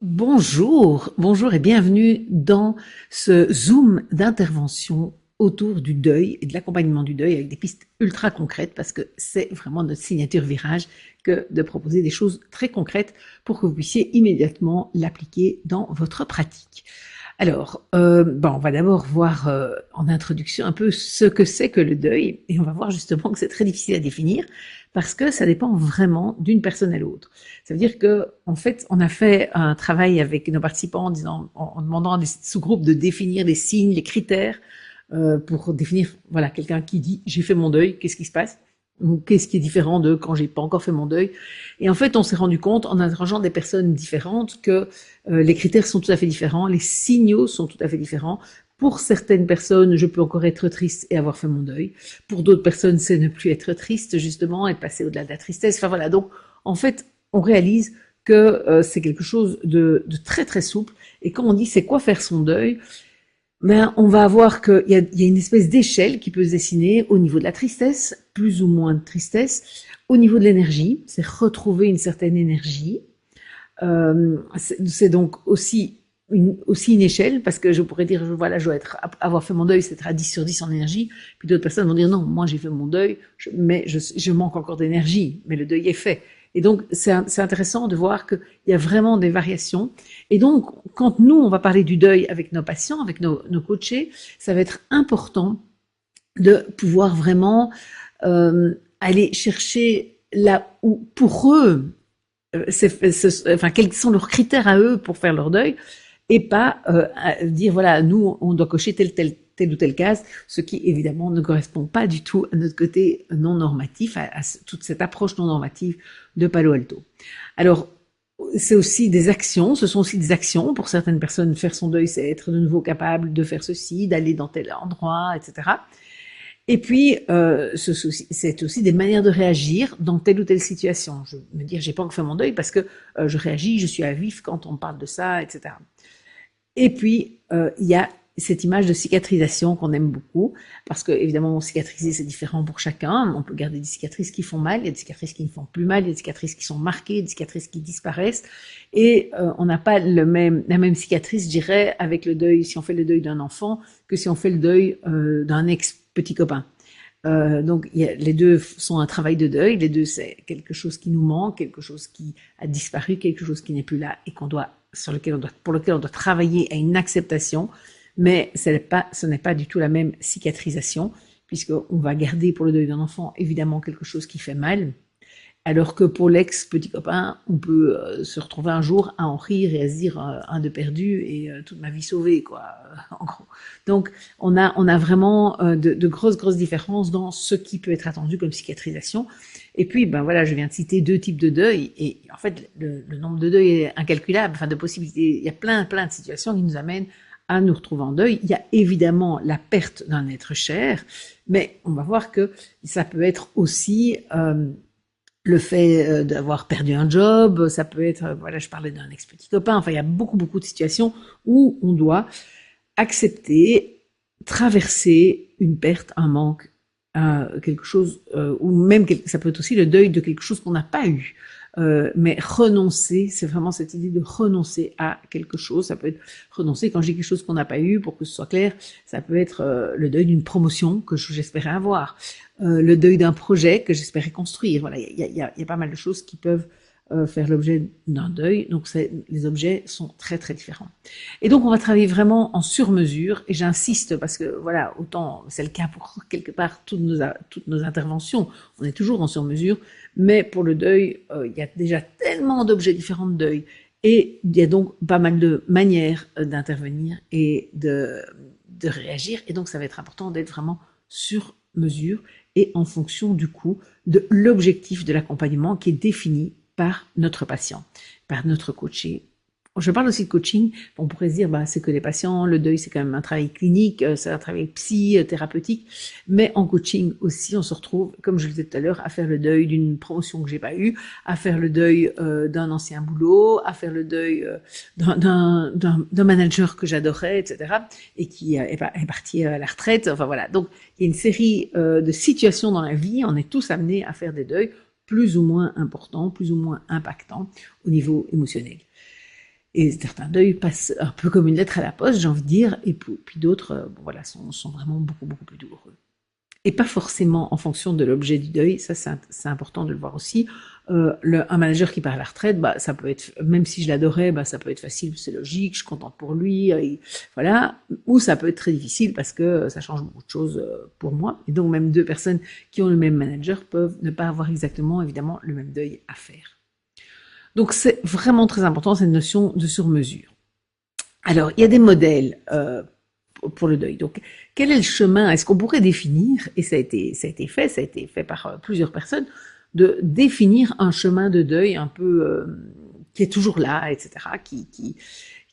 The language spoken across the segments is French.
Bonjour, bonjour et bienvenue dans ce Zoom d'intervention autour du deuil et de l'accompagnement du deuil avec des pistes ultra concrètes parce que c'est vraiment notre signature virage que de proposer des choses très concrètes pour que vous puissiez immédiatement l'appliquer dans votre pratique. Alors, on va d'abord voir en introduction un peu ce que c'est que le deuil et on va voir justement que c'est très difficile à définir parce que ça dépend vraiment d'une personne à l'autre. Ça veut dire que, en fait, on a fait un travail avec nos participants en demandant à des sous-groupes de définir les signes, les critères pour définir, voilà, quelqu'un qui dit j'ai fait mon deuil, qu'est-ce qui se passe ou qu'est-ce qui est différent de quand j'ai pas encore fait mon deuil. Et en fait, on s'est rendu compte en interrogeant des personnes différentes que les critères sont tout à fait différents, les signaux sont tout à fait différents. Pour certaines personnes, je peux encore être triste et avoir fait mon deuil. Pour d'autres personnes, c'est ne plus être triste, justement, et passer au-delà de la tristesse. Enfin voilà, donc en fait, on réalise que c'est quelque chose de très très souple. Et quand on dit c'est quoi faire son deuil, ben, on va voir qu'il y a une espèce d'échelle qui peut se dessiner au niveau de la tristesse, plus ou moins de tristesse, au niveau de l'énergie, c'est retrouver une certaine énergie. C'est donc aussi une échelle, parce que je pourrais dire, voilà, je dois avoir fait mon deuil, c'est à 10 sur 10 en énergie, puis d'autres personnes vont dire, non, moi j'ai fait mon deuil, mais je manque encore d'énergie, mais le deuil est fait. Et donc, c'est intéressant de voir qu'il y a vraiment des variations. Et donc, quand nous, on va parler du deuil avec nos patients, avec nos coachés, ça va être important de pouvoir vraiment aller chercher là où, pour eux, quels sont leurs critères à eux pour faire leur deuil, et pas dire voilà, nous on doit cocher telle ou telle case, ce qui évidemment ne correspond pas du tout à notre côté non normatif, à toute cette approche non normative de Palo Alto. Alors c'est aussi des actions, ce sont aussi des actions. Pour certaines personnes, faire son deuil, c'est être de nouveau capable de faire ceci, d'aller dans tel endroit, etc. Et puis, c'est aussi des manières de réagir dans telle ou telle situation. Je me dire, j'ai pas encore fait mon deuil parce que je réagis, je suis à vif quand on parle de ça, etc. Et puis, il y a cette image de cicatrisation qu'on aime beaucoup, parce que évidemment, cicatriser, c'est différent pour chacun. On peut garder des cicatrices qui font mal, il y a des cicatrices qui ne font plus mal, il y a des cicatrices qui sont marquées, des cicatrices qui disparaissent, et on n'a pas la même cicatrice, je dirais, avec le deuil, si on fait le deuil d'un enfant, que si on fait le deuil d'un ex-petit copain. Donc les deux sont un travail de deuil, les deux c'est quelque chose qui nous manque, quelque chose qui a disparu, quelque chose qui n'est plus là et pour lequel on doit travailler à une acceptation, mais ce n'est pas du tout la même cicatrisation, puisqu'on va garder pour le deuil d'un enfant évidemment quelque chose qui fait mal, alors que pour l'ex-petit copain, on peut se retrouver un jour à en rire et à se dire un de perdu et toute ma vie sauvée, quoi, en gros. Donc, on a vraiment de grosses différences dans ce qui peut être attendu comme cicatrisation. Et puis, ben voilà, je viens de citer deux types de deuil et en fait, le nombre de deuils est incalculable, enfin de possibilités. Il y a plein de situations qui nous amènent à nous retrouver en deuil. Il y a évidemment la perte d'un être cher, mais on va voir que ça peut être aussi le fait d'avoir perdu un job, ça peut être, voilà, je parlais d'un ex-petit copain, enfin, il y a beaucoup de situations où on doit accepter, traverser une perte, un manque, quelque chose, ou même ça peut être aussi le deuil de quelque chose qu'on n'a pas eu. Mais renoncer, c'est vraiment cette idée de renoncer à quelque chose. Ça peut être renoncer quand j'ai quelque chose qu'on n'a pas eu, pour que ce soit clair. Ça peut être le deuil d'une promotion que j'espérais avoir, le deuil d'un projet que j'espérais construire. Voilà, il y a pas mal de choses qui peuvent faire l'objet d'un deuil. Donc les objets sont très différents. Et donc on va travailler vraiment en sur-mesure. Et j'insiste parce que voilà, autant c'est le cas pour quelque part toutes nos interventions. On est toujours en sur-mesure. Mais pour le deuil, il y a déjà tellement d'objets différents de deuil. Et il y a donc pas mal de manières d'intervenir et de réagir. Et donc ça va être important d'être vraiment sur mesure et en fonction du coup de l'objectif de l'accompagnement qui est défini par notre patient, par notre coaché. Je parle aussi de coaching, on pourrait se dire bah, c'est que les patients, le deuil c'est quand même un travail clinique, c'est un travail thérapeutique, mais en coaching aussi on se retrouve, comme je le disais tout à l'heure, à faire le deuil d'une promotion que j'ai pas eue, à faire le deuil d'un ancien boulot, à faire le deuil d'un manager que j'adorais, etc. et qui est parti à la retraite, enfin voilà. Donc il y a une série de situations dans la vie, on est tous amenés à faire des deuils plus ou moins importants, plus ou moins impactants au niveau émotionnel. Et certains deuils passent un peu comme une lettre à la poste, j'ai envie de dire, et puis d'autres, bon, voilà, sont vraiment beaucoup plus douloureux. Et pas forcément en fonction de l'objet du deuil, ça c'est important de le voir aussi. Un manager qui part à la retraite, bah, ça peut être, même si je l'adorais, bah, ça peut être facile, c'est logique, je suis contente pour lui, voilà. Ou ça peut être très difficile parce que ça change beaucoup de choses pour moi. Et donc même deux personnes qui ont le même manager peuvent ne pas avoir exactement, évidemment, le même deuil à faire. Donc c'est vraiment très important cette notion de sur-mesure. Alors il y a des modèles pour le deuil. Donc, quel est le chemin? Est-ce qu'on pourrait définir, et ça a été fait par plusieurs personnes, de définir un chemin de deuil un peu qui est toujours là, etc.,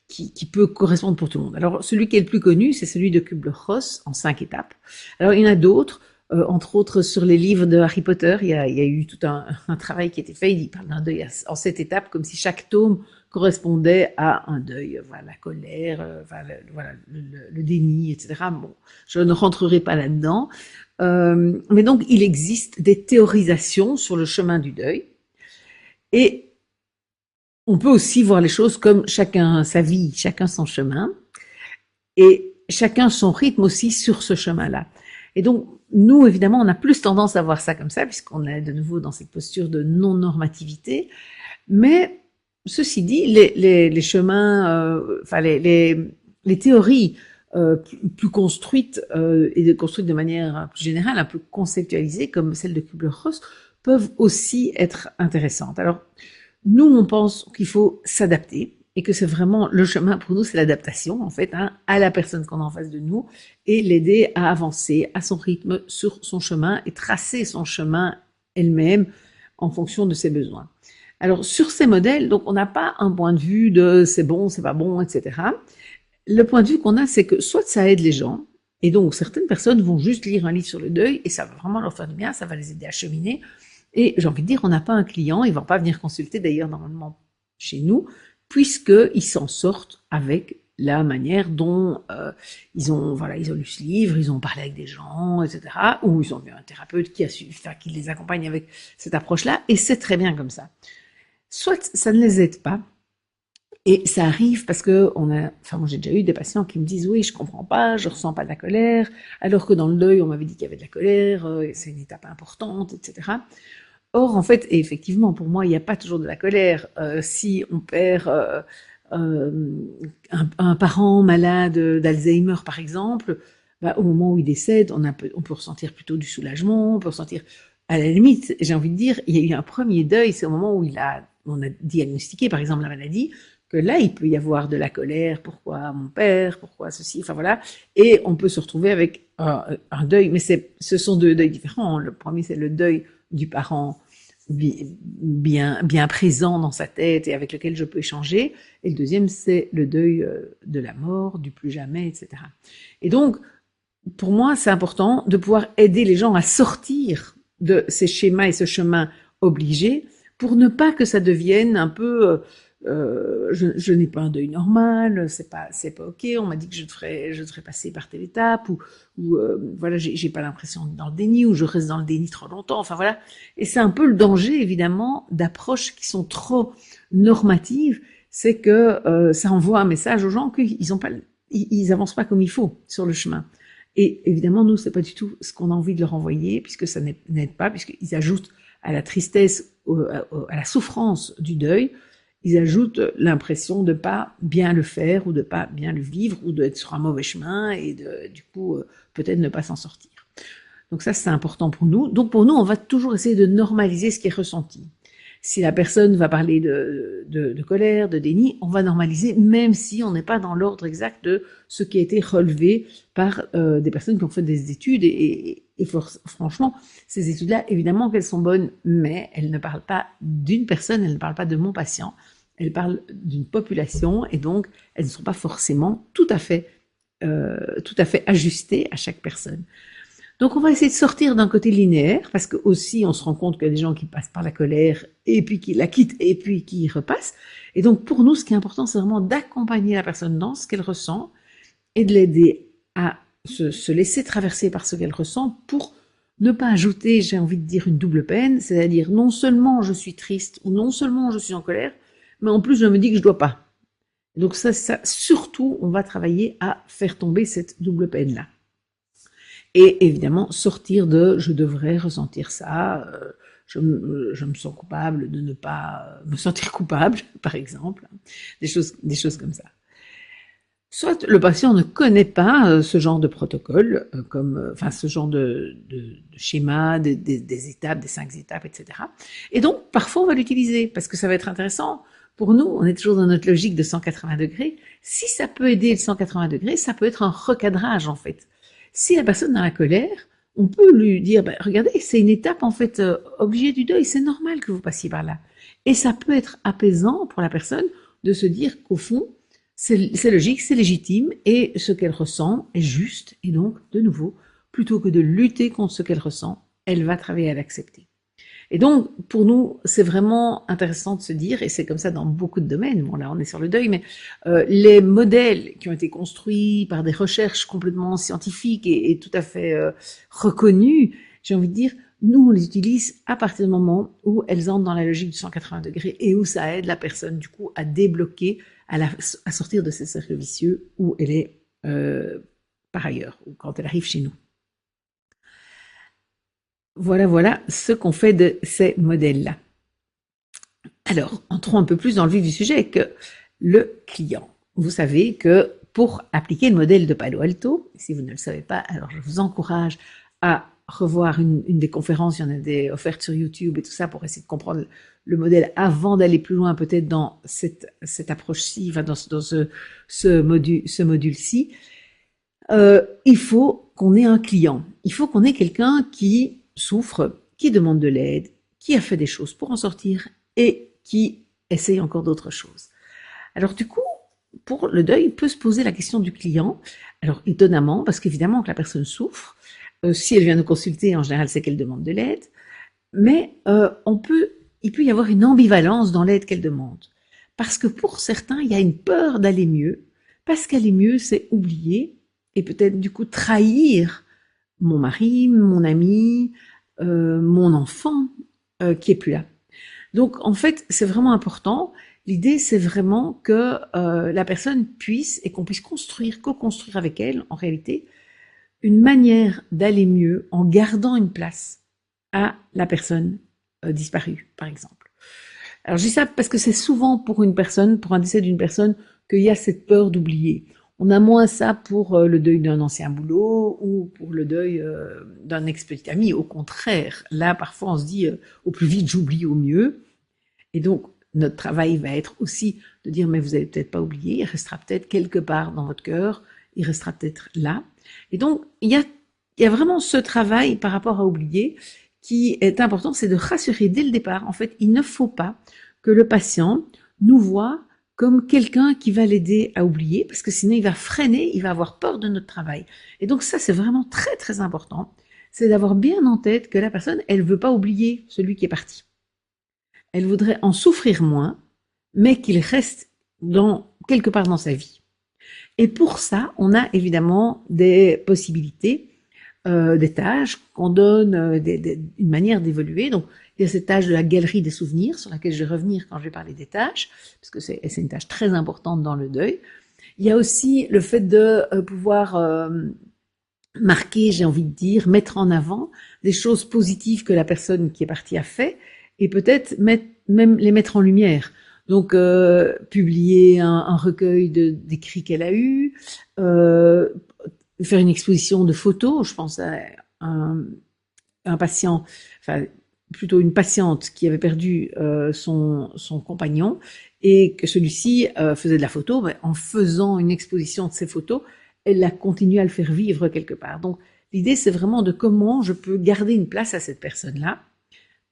qui peut correspondre pour tout le monde. Alors, celui qui est le plus connu, c'est celui de Kübler-Ross en 5 étapes. Alors, il y en a d'autres. Entre autres, sur les livres de Harry Potter, il y a eu tout un travail qui a été fait. Il parle d'un deuil en 7 étapes, comme si chaque tome correspondait à un deuil, voilà, la colère, voilà, le déni, etc. Bon, je ne rentrerai pas là-dedans. Mais donc, il existe des théorisations sur le chemin du deuil. Et on peut aussi voir les choses comme chacun sa vie, chacun son chemin, et chacun son rythme aussi sur ce chemin-là. Et donc, nous, évidemment, on a plus tendance à voir ça comme ça, puisqu'on est de nouveau dans cette posture de non-normativité. Mais ceci dit, les chemins, enfin les théories plus construites et construites de manière plus générale, un peu conceptualisées, comme celle de Kübler-Ross, peuvent aussi être intéressantes. Alors, nous, on pense qu'il faut s'adapter et que c'est vraiment le chemin pour nous, c'est l'adaptation en fait à la personne qu'on a en face de nous et l'aider à avancer à son rythme sur son chemin et tracer son chemin elle-même en fonction de ses besoins. Alors sur ces modèles, donc on n'a pas un point de vue de c'est bon, c'est pas bon, etc. Le point de vue qu'on a, c'est que soit ça aide les gens, et donc certaines personnes vont juste lire un livre sur le deuil et ça va vraiment leur faire du bien, ça va les aider à cheminer. Et j'ai envie de dire, on n'a pas un client, ils ne vont pas venir consulter d'ailleurs normalement chez nous, puisqu'ils s'en sortent avec la manière dont ils ont lu ce livre, ils ont parlé avec des gens, etc. Ou ils ont vu un thérapeute qui les accompagne avec cette approche-là, et c'est très bien comme ça. Soit ça ne les aide pas, et ça arrive parce que moi j'ai déjà eu des patients qui me disent oui, je comprends pas, je ressens pas de la colère, alors que dans le deuil on m'avait dit qu'il y avait de la colère, c'est une étape importante, etc. Or, en fait, et effectivement, pour moi, il n'y a pas toujours de la colère. Si on perd un parent malade d'Alzheimer, par exemple, bah, au moment où il décède, on peut ressentir plutôt du soulagement, on peut ressentir, à la limite, j'ai envie de dire, il y a eu un premier deuil, c'est au moment où on a diagnostiqué, par exemple, la maladie, que là, il peut y avoir de la colère, pourquoi mon père, pourquoi ceci, enfin voilà, et on peut se retrouver avec un deuil, mais ce sont deux deuils différents. Le premier, c'est le deuil du parent bien présent dans sa tête et avec lequel je peux échanger. Et le deuxième, c'est le deuil de la mort, du plus jamais, etc. Et donc, pour moi, c'est important de pouvoir aider les gens à sortir de ces schémas et ce chemin obligé pour ne pas que ça devienne un peu je n'ai pas un deuil normal, c'est pas ok. On m'a dit que je devrais passer par telle étape ou voilà, j'ai pas l'impression d'être dans le déni ou je reste dans le déni trop longtemps. Enfin voilà, et c'est un peu le danger évidemment d'approches qui sont trop normatives, c'est que ça envoie un message aux gens ils avancent pas comme il faut sur le chemin. Et évidemment, nous, c'est pas du tout ce qu'on a envie de leur envoyer, puisque ça n'aide pas, puisqu'ils ajoutent à la tristesse, à la souffrance du deuil, ils ajoutent l'impression de pas bien le faire ou de pas bien le vivre ou d'être sur un mauvais chemin et du coup peut-être ne pas s'en sortir. Donc ça c'est important pour nous. Donc pour nous on va toujours essayer de normaliser ce qui est ressenti. Si la personne va parler de colère, de déni, on va normaliser même si on n'est pas dans l'ordre exact de ce qui a été relevé par des personnes qui ont fait des études et franchement, ces études-là, évidemment qu'elles sont bonnes, mais elles ne parlent pas d'une personne, elles ne parlent pas de mon patient, elles parlent d'une population et donc elles ne sont pas forcément tout à fait ajustées à chaque personne. Donc on va essayer de sortir d'un côté linéaire parce que aussi on se rend compte qu'il y a des gens qui passent par la colère et puis qui la quittent et puis qui repassent. Et donc pour nous, ce qui est important, c'est vraiment d'accompagner la personne dans ce qu'elle ressent et de l'aider à se laisser traverser par ce qu'elle ressent pour ne pas ajouter, j'ai envie de dire, une double peine, c'est-à-dire non seulement je suis triste ou non seulement je suis en colère, mais en plus je me dis que je dois pas. Donc ça, surtout, on va travailler à faire tomber cette double peine-là. Et évidemment, sortir de « je devrais ressentir ça », je me sens coupable de ne pas me sentir coupable, par exemple, des choses comme ça. Soit le patient ne connaît pas ce genre de protocole, enfin ce genre de schéma, des étapes, des 5 étapes, etc. Et donc, parfois, on va l'utiliser parce que ça va être intéressant. Pour nous, on est toujours dans notre logique de 180 degrés. Si ça peut aider le 180 degrés, ça peut être un recadrage, en fait. Si la personne a la colère, on peut lui dire, ben, regardez, c'est une étape, en fait, obligée du deuil, c'est normal que vous passiez par là. Et ça peut être apaisant pour la personne de se dire qu'au fond, c'est logique, c'est légitime, et ce qu'elle ressent est juste, et donc, de nouveau, plutôt que de lutter contre ce qu'elle ressent, elle va travailler à l'accepter. Et donc, pour nous, c'est vraiment intéressant de se dire, et c'est comme ça dans beaucoup de domaines, bon là on est sur le deuil, mais les modèles qui ont été construits par des recherches complètement scientifiques et tout à fait reconnues, j'ai envie de dire, nous on les utilise à partir du moment où elles entrent dans la logique du 180 degrés et où ça aide la personne du coup à débloquer, à sortir de ces cercles vicieux où elle est par ailleurs, ou quand elle arrive chez nous. Voilà ce qu'on fait de ces modèles-là. Alors, entrons un peu plus dans le vif du sujet que le client. Vous savez que pour appliquer le modèle de Palo Alto, si vous ne le savez pas, alors je vous encourage à revoir une des conférences, il y en a des offertes sur YouTube et tout ça pour essayer de comprendre le modèle avant d'aller plus loin peut-être dans cette approche-ci, enfin dans ce module-ci. Il faut qu'on ait un client. Il faut qu'on ait quelqu'un qui souffre, qui demande de l'aide, qui a fait des choses pour en sortir et qui essaye encore d'autres choses. Alors du coup, pour le deuil, il peut se poser la question du client. Alors étonnamment, parce qu'évidemment que la personne souffre, si elle vient nous consulter, en général, c'est qu'elle demande de l'aide, mais il peut y avoir une ambivalence dans l'aide qu'elle demande. Parce que pour certains, il y a une peur d'aller mieux, parce qu'aller mieux, c'est oublier et peut-être du coup trahir mon mari, mon ami, mon enfant qui est plus là. Donc en fait, c'est vraiment important. L'idée, c'est vraiment que la personne puisse et qu'on puisse co-construire avec elle, en réalité, une manière d'aller mieux en gardant une place à la personne disparue, par exemple. Alors je dis ça parce que c'est souvent pour un décès d'une personne, qu'il y a cette peur d'oublier. On a moins ça pour le deuil d'un ancien boulot ou pour le deuil d'un ex-petit ami. Au contraire, là, parfois, on se dit au plus vite, j'oublie au mieux. Et donc, notre travail va être aussi de dire, mais vous n'allez peut-être pas oublier, il restera peut-être quelque part dans votre cœur, il restera peut-être là. Et donc, il y a vraiment ce travail par rapport à oublier qui est important, c'est de rassurer dès le départ. En fait, il ne faut pas que le patient nous voit comme quelqu'un qui va l'aider à oublier, parce que sinon il va freiner, il va avoir peur de notre travail. Et donc ça, c'est vraiment très très important, c'est d'avoir bien en tête que la personne, elle veut pas oublier celui qui est parti. Elle voudrait en souffrir moins, mais qu'il reste quelque part dans sa vie. Et pour ça, on a évidemment des possibilités, des tâches qu'on donne, une manière d'évoluer. Donc, il y a cette tâche de la galerie des souvenirs sur laquelle je vais revenir quand je vais parler des tâches, parce que c'est une tâche très importante dans le deuil. Il y a aussi le fait de pouvoir marquer, j'ai envie de dire, mettre en avant des choses positives que la personne qui est partie a fait, et peut-être même les mettre en lumière. Donc, publier un recueil d'écrits qu'elle a eu, faire une exposition de photos. Je pense à un patient, enfin plutôt une patiente qui avait perdu son compagnon et que celui-ci faisait de la photo. Ben, en faisant une exposition de ses photos, elle a continué à le faire vivre quelque part. Donc, l'idée, c'est vraiment de comment je peux garder une place à cette personne-là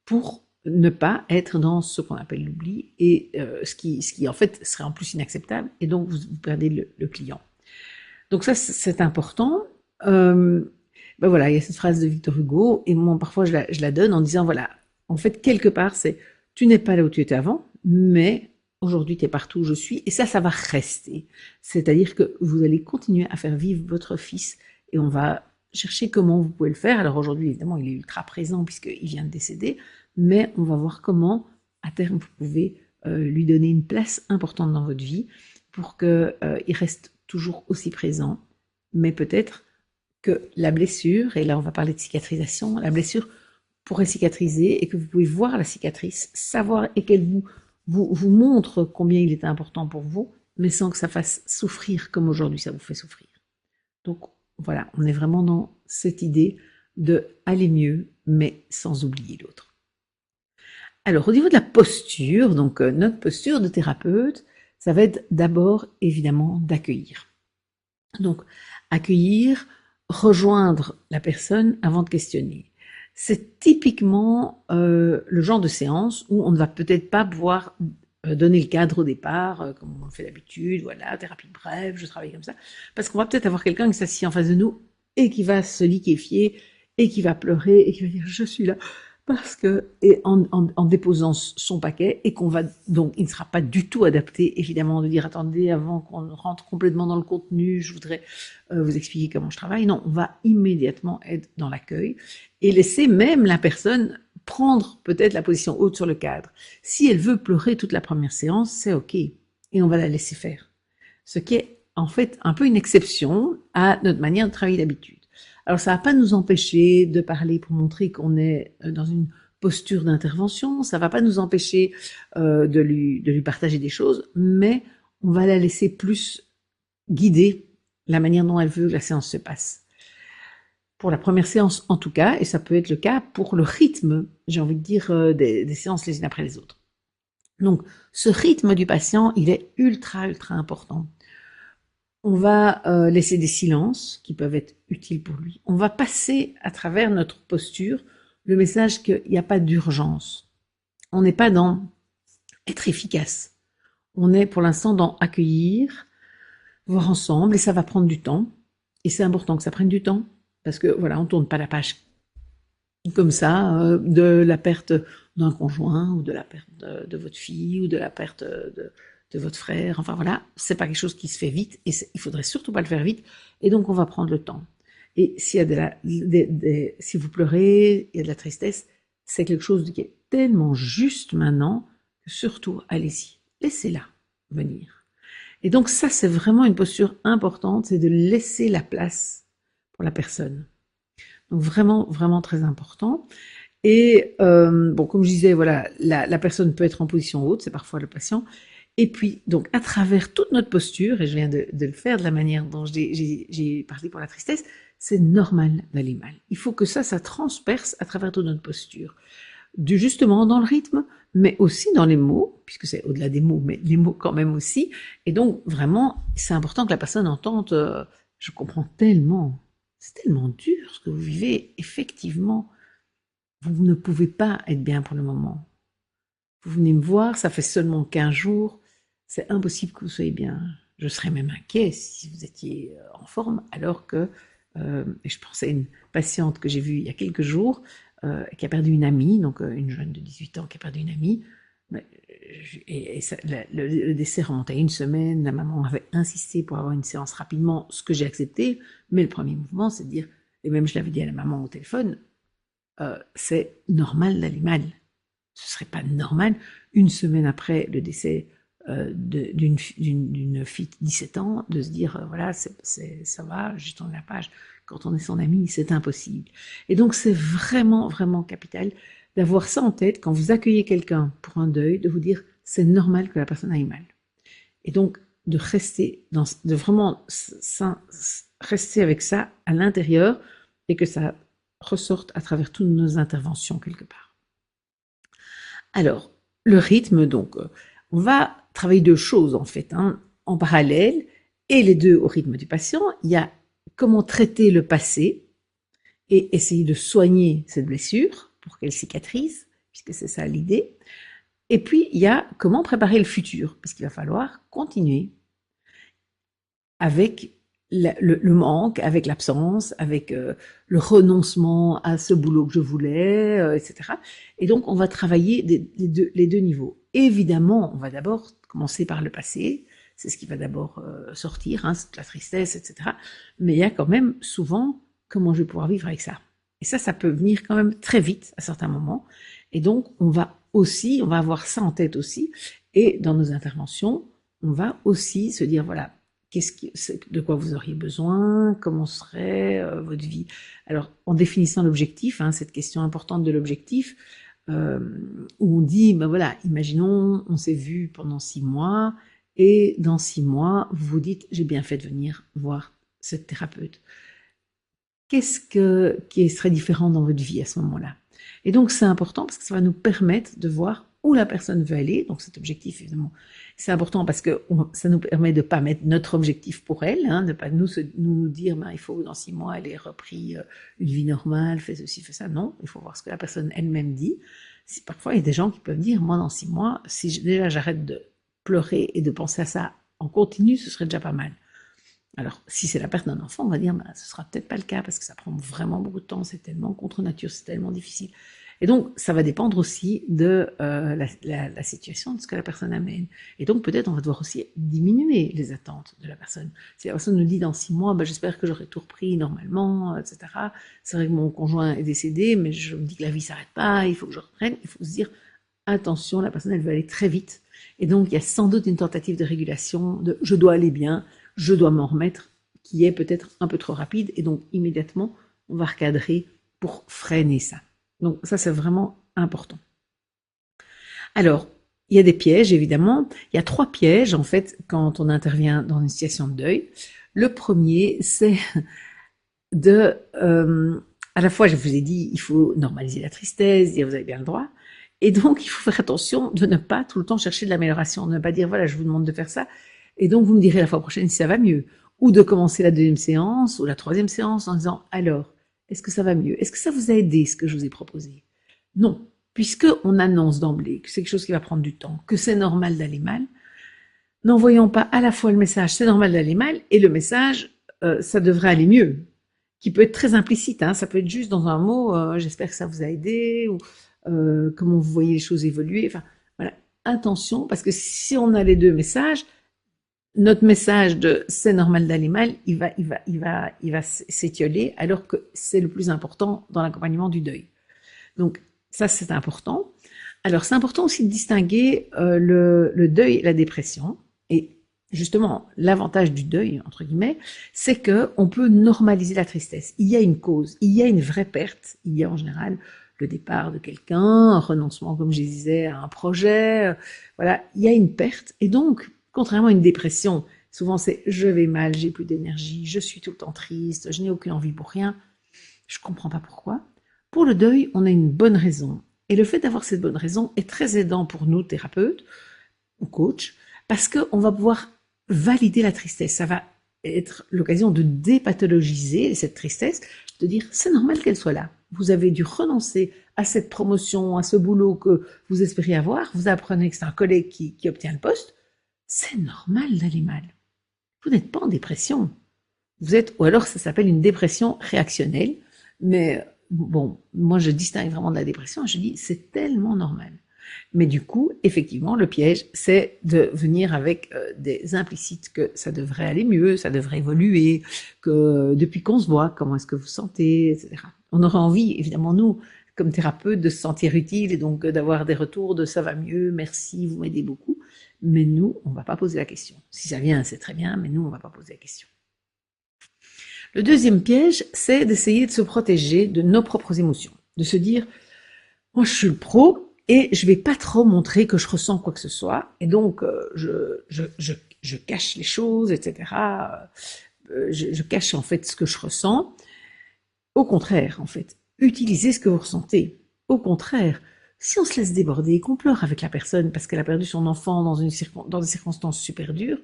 pour ne pas être dans ce qu'on appelle l'oubli et ce qui en fait serait en plus inacceptable et donc vous perdez le client. Donc ça c'est important. Ben voilà, il y a cette phrase de Victor Hugo et moi parfois je la donne en disant voilà, en fait quelque part c'est tu n'es pas là où tu étais avant, mais aujourd'hui tu es partout où je suis et ça va rester. C'est-à-dire que vous allez continuer à faire vivre votre fils et on va chercher comment vous pouvez le faire. Alors aujourd'hui évidemment il est ultra présent puisqu'il vient de décéder, mais on va voir comment, à terme, vous pouvez lui donner une place importante dans votre vie pour qu'il reste toujours aussi présent, mais peut-être que la blessure, et là on va parler de cicatrisation, la blessure pourrait cicatriser et que vous pouvez voir la cicatrice, savoir et qu'elle vous montre combien il est important pour vous, mais sans que ça fasse souffrir comme aujourd'hui ça vous fait souffrir. Donc voilà, on est vraiment dans cette idée de aller mieux, mais sans oublier l'autre. Alors au niveau de la posture, donc notre posture de thérapeute, ça va être d'abord évidemment d'accueillir. Donc accueillir, rejoindre la personne avant de questionner. C'est typiquement le genre de séance où on ne va peut-être pas pouvoir donner le cadre au départ, comme on le fait d'habitude, voilà, thérapie brève, je travaille comme ça, parce qu'on va peut-être avoir quelqu'un qui s'assied en face de nous et qui va se liquéfier et qui va pleurer et qui va dire je suis là parce que, et en déposant son paquet, et qu'on va, donc il ne sera pas du tout adapté, évidemment, de dire attendez, avant qu'on rentre complètement dans le contenu, je voudrais vous expliquer comment je travaille. Non, on va immédiatement être dans l'accueil et laisser même la personne prendre peut-être la position haute sur le cadre. Si elle veut pleurer toute la première séance, c'est ok, et on va la laisser faire. Ce qui est en fait un peu une exception à notre manière de travailler d'habitude. Alors ça ne va pas nous empêcher de parler pour montrer qu'on est dans une posture d'intervention, ça ne va pas nous empêcher de lui partager des choses, mais on va la laisser plus guider la manière dont elle veut que la séance se passe. Pour la première séance en tout cas, et ça peut être le cas pour le rythme, j'ai envie de dire, des séances les unes après les autres. Donc ce rythme du patient, il est ultra important. On va laisser des silences qui peuvent être utiles pour lui. On va passer à travers notre posture le message qu'il n'y a pas d'urgence. On n'est pas dans être efficace. On est pour l'instant dans accueillir, voir ensemble, et ça va prendre du temps. Et c'est important que ça prenne du temps, parce que voilà, on ne tourne pas la page comme ça, de la perte d'un conjoint, ou de la perte de votre fille, ou de la perte de votre frère, enfin voilà, c'est pas quelque chose qui se fait vite, et il faudrait surtout pas le faire vite, et donc on va prendre le temps. Et s'il y a si vous pleurez, il y a de la tristesse, c'est quelque chose qui est tellement juste maintenant, que surtout, allez-y, laissez-la venir. Et donc ça, c'est vraiment une posture importante, c'est de laisser la place pour la personne. Donc vraiment, vraiment très important. Et bon, comme je disais, voilà, la personne peut être en position haute, c'est parfois le patient. Et puis, donc, à travers toute notre posture, et je viens de le faire de la manière dont j'ai parlé pour la tristesse, c'est normal d'aller mal. Il faut que ça transperce à travers toute notre posture. Justement dans le rythme, mais aussi dans les mots, puisque c'est au-delà des mots, mais les mots quand même aussi. Et donc, vraiment, c'est important que la personne entende, je comprends tellement, c'est tellement dur ce que vous vivez, effectivement, vous ne pouvez pas être bien pour le moment. Vous venez me voir, ça fait seulement 15 jours, c'est impossible que vous soyez bien. Je serais même inquiet si vous étiez en forme, alors que, et je pensais à une patiente que j'ai vue il y a quelques jours, qui a perdu une amie, donc une jeune de 18 ans qui a perdu une amie, et ça, le décès remontait à une semaine, la maman avait insisté pour avoir une séance rapidement, ce que j'ai accepté, mais le premier mouvement, c'est de dire, et même je l'avais dit à la maman au téléphone, c'est normal d'aller mal. Ce serait pas normal, une semaine après le décès d'une fille de 17 ans, de se dire, voilà, ça va, j'ai tourné la page. Quand on est son ami, c'est impossible. Et donc, c'est vraiment, vraiment capital d'avoir ça en tête quand vous accueillez quelqu'un pour un deuil, de vous dire, c'est normal que la personne aille mal. Et donc, de rester, de vraiment rester avec ça à l'intérieur et que ça ressorte à travers toutes nos interventions quelque part. Alors, le rythme, donc, on va travailler deux choses en fait, en parallèle, et les deux au rythme du patient. Il y a comment traiter le passé et essayer de soigner cette blessure pour qu'elle cicatrise, puisque c'est ça l'idée. Et puis, il y a comment préparer le futur, parce qu'il va falloir continuer avec le manque, avec l'absence, avec le renoncement à ce boulot que je voulais, etc. Et donc, on va travailler les deux niveaux. Évidemment, on va d'abord commencer par le passé, c'est ce qui va d'abord sortir, la tristesse, etc. Mais il y a quand même souvent comment je vais pouvoir vivre avec ça. Et ça peut venir quand même très vite à certains moments. Et donc, on va avoir ça en tête aussi. Et dans nos interventions, on va aussi se dire, voilà, de quoi vous auriez besoin, comment serait votre vie. Alors, en définissant l'objectif, hein, cette question importante de l'objectif, où on dit, ben voilà, imaginons, on s'est vu pendant 6 mois, et dans 6 mois, vous vous dites, j'ai bien fait de venir voir cette thérapeute. Qu'est-ce qui serait différent dans votre vie à ce moment-là? Et donc, c'est important parce que ça va nous permettre de voir où la personne veut aller. Donc, cet objectif, évidemment, c'est important parce que ça nous permet de ne pas mettre notre objectif pour elle, hein, de ne pas nous dire, ben, il faut que dans 6 mois, elle ait repris une vie normale, fait ceci, fait ça. Non, il faut voir ce que la personne elle-même dit. Parfois, il y a des gens qui peuvent dire, moi, dans 6 mois, si déjà j'arrête de pleurer et de penser à ça en continu, ce serait déjà pas mal. Alors, si c'est la perte d'un enfant, on va dire, bah, ce sera peut-être pas le cas parce que ça prend vraiment beaucoup de temps, c'est tellement contre nature, c'est tellement difficile. Et donc, ça va dépendre aussi de la situation, de ce que la personne amène. Et donc, peut-être, on va devoir aussi diminuer les attentes de la personne. Si la personne nous dit dans 6 mois, bah, j'espère que j'aurai tout repris normalement, etc. C'est vrai que mon conjoint est décédé, mais je me dis que la vie s'arrête pas, il faut que je reprenne. Il faut se dire, attention, la personne, elle veut aller très vite. Et donc, il y a sans doute une tentative de régulation, de je dois aller bien, je dois m'en remettre, qui est peut-être un peu trop rapide, et donc immédiatement, on va recadrer pour freiner ça. Donc ça, c'est vraiment important. Alors, il y a des pièges, évidemment. Il y a 3 pièges, en fait, quand on intervient dans une situation de deuil. Le premier, c'est de... à la fois, je vous ai dit, il faut normaliser la tristesse, dire vous avez bien le droit, et donc il faut faire attention de ne pas tout le temps chercher de l'amélioration, de ne pas dire, voilà, je vous demande de faire ça, et donc, vous me direz la fois prochaine si ça va mieux. Ou de commencer la 2e séance ou la 3e séance en disant, alors, est-ce que ça va mieux? Est-ce que ça vous a aidé ce que je vous ai proposé? Non. Puisqu'on annonce d'emblée que c'est quelque chose qui va prendre du temps, que c'est normal d'aller mal, n'envoyons pas à la fois le message c'est normal d'aller mal et le message ça devrait aller mieux, qui peut être très implicite, hein, ça peut être juste dans un mot j'espère que ça vous a aidé ou comment vous voyez les choses évoluer. Enfin, voilà, attention, parce que si on a les 2 messages, notre message de c'est normal d'aller mal, il va s'étioler, alors que c'est le plus important dans l'accompagnement du deuil. Donc ça, c'est important. Alors c'est important aussi de distinguer le deuil et la dépression. Et justement, l'avantage du deuil, entre guillemets, c'est que on peut normaliser la tristesse. Il y a une cause, il y a une vraie perte. Il y a en général le départ de quelqu'un, un renoncement, comme je disais, à un projet. Voilà, il y a une perte. Et donc, contrairement à une dépression, souvent c'est je vais mal, j'ai plus d'énergie, je suis tout le temps triste, je n'ai aucune envie pour rien. Je comprends pas pourquoi. Pour le deuil, on a une bonne raison. Et le fait d'avoir cette bonne raison est très aidant pour nous, thérapeutes ou coachs, parce qu'on va pouvoir valider la tristesse. Ça va être l'occasion de dépathologiser cette tristesse, de dire c'est normal qu'elle soit là. Vous avez dû renoncer à cette promotion, à ce boulot que vous espériez avoir. Vous apprenez que c'est un collègue qui obtient le poste. C'est normal d'aller mal. Vous n'êtes pas en dépression. Vous êtes, ou alors ça s'appelle une dépression réactionnelle. Mais bon, moi je distingue vraiment de la dépression. Je dis c'est tellement normal. Mais du coup, effectivement, le piège, c'est de venir avec des implicites que ça devrait aller mieux, ça devrait évoluer, que depuis qu'on se voit, comment est-ce que vous sentez, etc. On aurait envie, évidemment, nous, comme thérapeutes, de se sentir utile et donc d'avoir des retours de ça va mieux, merci, vous m'aidez beaucoup. Mais nous, on ne va pas poser la question. Si ça vient, c'est très bien, mais nous, on ne va pas poser la question. Le deuxième piège, c'est d'essayer de se protéger de nos propres émotions, de se dire, moi je suis le pro et je vais pas trop montrer que je ressens quoi que ce soit, et donc je cache les choses, etc. Je cache en fait ce que je ressens. Au contraire, en fait, utilisez ce que vous ressentez. Au contraire, si on se laisse déborder, qu'on pleure avec la personne parce qu'elle a perdu son enfant dans des circonstances super dures,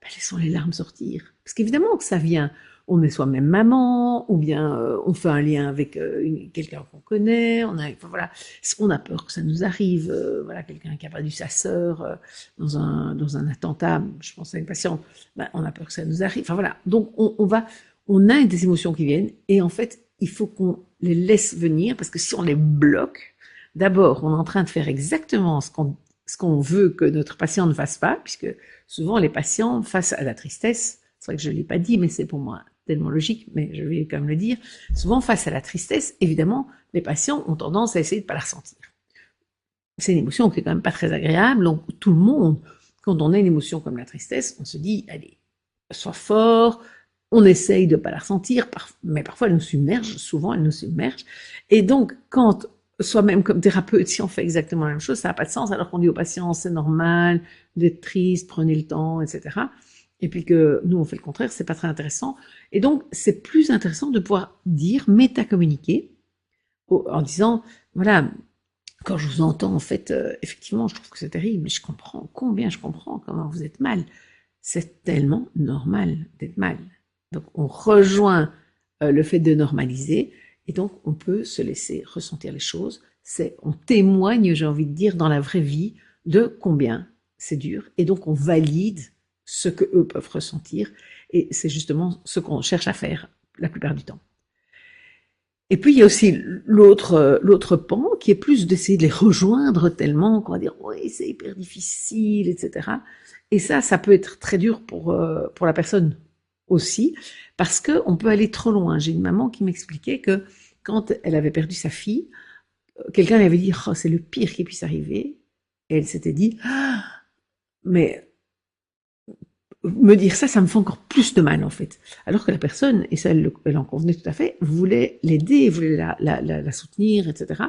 ben laissons les larmes sortir. Parce qu'évidemment que ça vient. On est soi-même maman, ou bien on fait un lien avec quelqu'un qu'on connaît. Voilà, on a peur que ça nous arrive. Voilà, quelqu'un qui a perdu sa sœur dans un attentat. Je pense à une patiente. Ben, on a peur que ça nous arrive. Enfin voilà. Donc on a des émotions qui viennent, et en fait, il faut qu'on les laisse venir, parce que si on les bloque, d'abord, on est en train de faire exactement ce qu'on veut que notre patient ne fasse pas, puisque souvent les patients, face à la tristesse, c'est vrai que je ne l'ai pas dit, mais c'est pour moi tellement logique, mais je vais quand même le dire, souvent face à la tristesse, évidemment, les patients ont tendance à essayer de ne pas la ressentir. C'est une émotion qui est quand même pas très agréable, donc tout le monde, quand on a une émotion comme la tristesse, on se dit, allez, sois fort, on essaye de ne pas la ressentir, mais parfois elle nous submerge, souvent elle nous submerge. Et donc, quand soi-même comme thérapeute, si on fait exactement la même chose, ça n'a pas de sens, alors qu'on dit aux patients, c'est normal d'être triste, prenez le temps, etc. Et puis que nous, on fait le contraire, c'est pas très intéressant. Et donc, c'est plus intéressant de pouvoir dire, métacommuniquer, en disant, voilà, quand je vous entends, en fait, effectivement, je trouve que c'est terrible, je comprends comment vous êtes mal. C'est tellement normal d'être mal. Donc, on rejoint le fait de normaliser, et donc on peut se laisser ressentir les choses. On témoigne, j'ai envie de dire, dans la vraie vie, de combien c'est dur, et donc on valide ce que eux peuvent ressentir, et c'est justement ce qu'on cherche à faire la plupart du temps. Et puis il y a aussi l'autre pan qui est plus d'essayer de les rejoindre tellement qu'on va dire oui c'est hyper difficile, etc. Et ça peut être très dur pour la personne aussi, parce que on peut aller trop loin. J'ai une maman qui m'expliquait que quand elle avait perdu sa fille, quelqu'un lui avait dit oh, c'est le pire qui puisse arriver, et elle s'était dit ah, mais me dire ça me fait encore plus de mal en fait. Alors que la personne, et ça elle en convenait tout à fait, voulait l'aider, voulait la soutenir, etc.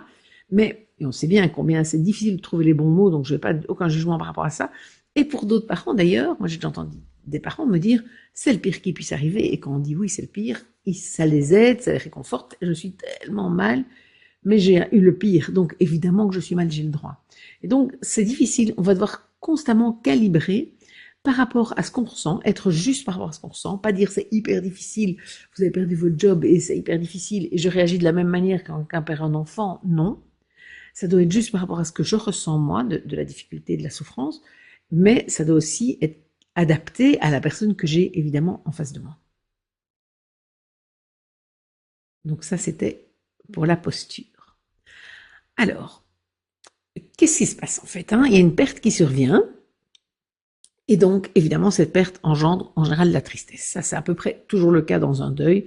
Mais et on sait bien combien c'est difficile de trouver les bons mots, donc je n'ai pas aucun jugement par rapport à ça. Et pour d'autres parents d'ailleurs, moi j'ai déjà entendu des parents me dire c'est le pire qui puisse arriver, et quand on dit oui c'est le pire, ça les aide, ça les réconforte. Je suis tellement mal, mais j'ai eu le pire, donc évidemment que je suis mal, j'ai le droit. Et donc c'est difficile, on va devoir constamment calibrer par rapport à ce qu'on ressent, être juste par rapport à ce qu'on ressent, pas dire c'est hyper difficile, vous avez perdu votre job et c'est hyper difficile et je réagis de la même manière qu'un père un enfant, non. Ça doit être juste par rapport à ce que je ressens moi, de la difficulté, de la souffrance, mais ça doit aussi être adapté à la personne que j'ai évidemment en face de moi. Donc ça c'était pour la posture. Alors, qu'est-ce qui se passe en fait, Il y a une perte qui survient, et donc, évidemment, cette perte engendre en général de la tristesse. Ça, c'est à peu près toujours le cas dans un deuil.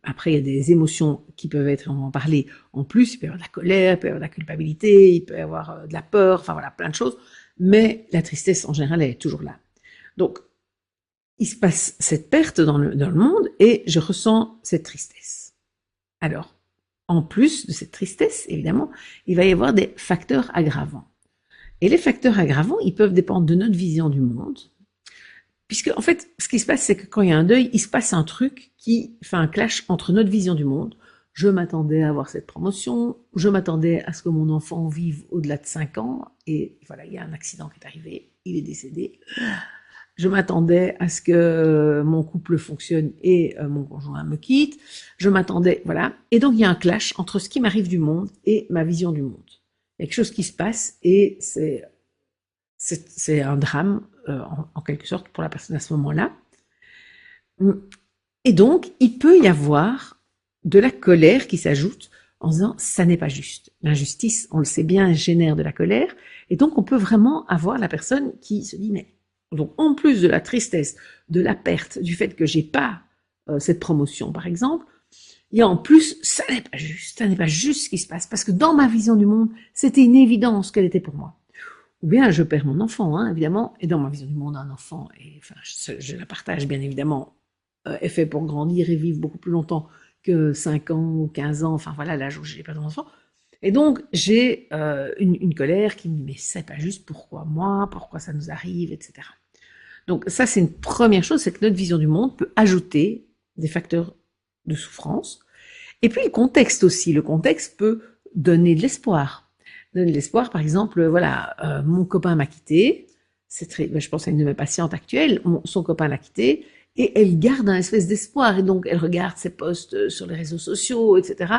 Après, il y a des émotions qui peuvent être, on va en parler en plus, il peut y avoir de la colère, il peut y avoir de la culpabilité, il peut y avoir de la peur, enfin voilà, plein de choses. Mais la tristesse, en général, elle est toujours là. Donc, il se passe cette perte dans le monde et je ressens cette tristesse. Alors, en plus de cette tristesse, évidemment, il va y avoir des facteurs aggravants. Et les facteurs aggravants, ils peuvent dépendre de notre vision du monde. Puisque, en fait, ce qui se passe, c'est que quand il y a un deuil, il se passe un truc qui fait un clash entre notre vision du monde. Je m'attendais à avoir cette promotion, je m'attendais à ce que mon enfant vive au-delà de 5 ans, et voilà, il y a un accident qui est arrivé, il est décédé. Je m'attendais à ce que mon couple fonctionne et mon conjoint me quitte. Je m'attendais, voilà. Et donc, il y a un clash entre ce qui m'arrive du monde et ma vision du monde. Il y a quelque chose qui se passe et c'est un drame, en quelque sorte, pour la personne à ce moment-là. Et donc, il peut y avoir de la colère qui s'ajoute en disant « ça n'est pas juste ». L'injustice, on le sait bien, génère de la colère. Et donc, on peut vraiment avoir la personne qui se dit « mais donc, en plus de la tristesse, de la perte, du fait que j'ai pas cette promotion, par exemple, il y a en plus, ça n'est pas juste ce qui se passe, parce que dans ma vision du monde, c'était une évidence qu'elle était pour moi. Ou bien je perds mon enfant, évidemment, et dans ma vision du monde, un enfant, et enfin, je la partage bien évidemment, est fait pour grandir et vivre beaucoup plus longtemps que 5 ans ou 15 ans, enfin voilà, l'âge où j'ai perdu mon enfant. Et donc, j'ai une colère qui me dit, mais c'est pas juste, pourquoi moi, pourquoi ça nous arrive, etc. Donc ça, c'est une première chose, c'est que notre vision du monde peut ajouter des facteurs de souffrance. Et puis le contexte aussi. Le contexte peut donner de l'espoir. Donner de l'espoir, par exemple, voilà, mon copain m'a quitté. Je pense à une de mes patientes actuelles. Son copain l'a quitté et elle garde un espèce d'espoir. Et donc, elle regarde ses posts sur les réseaux sociaux, etc.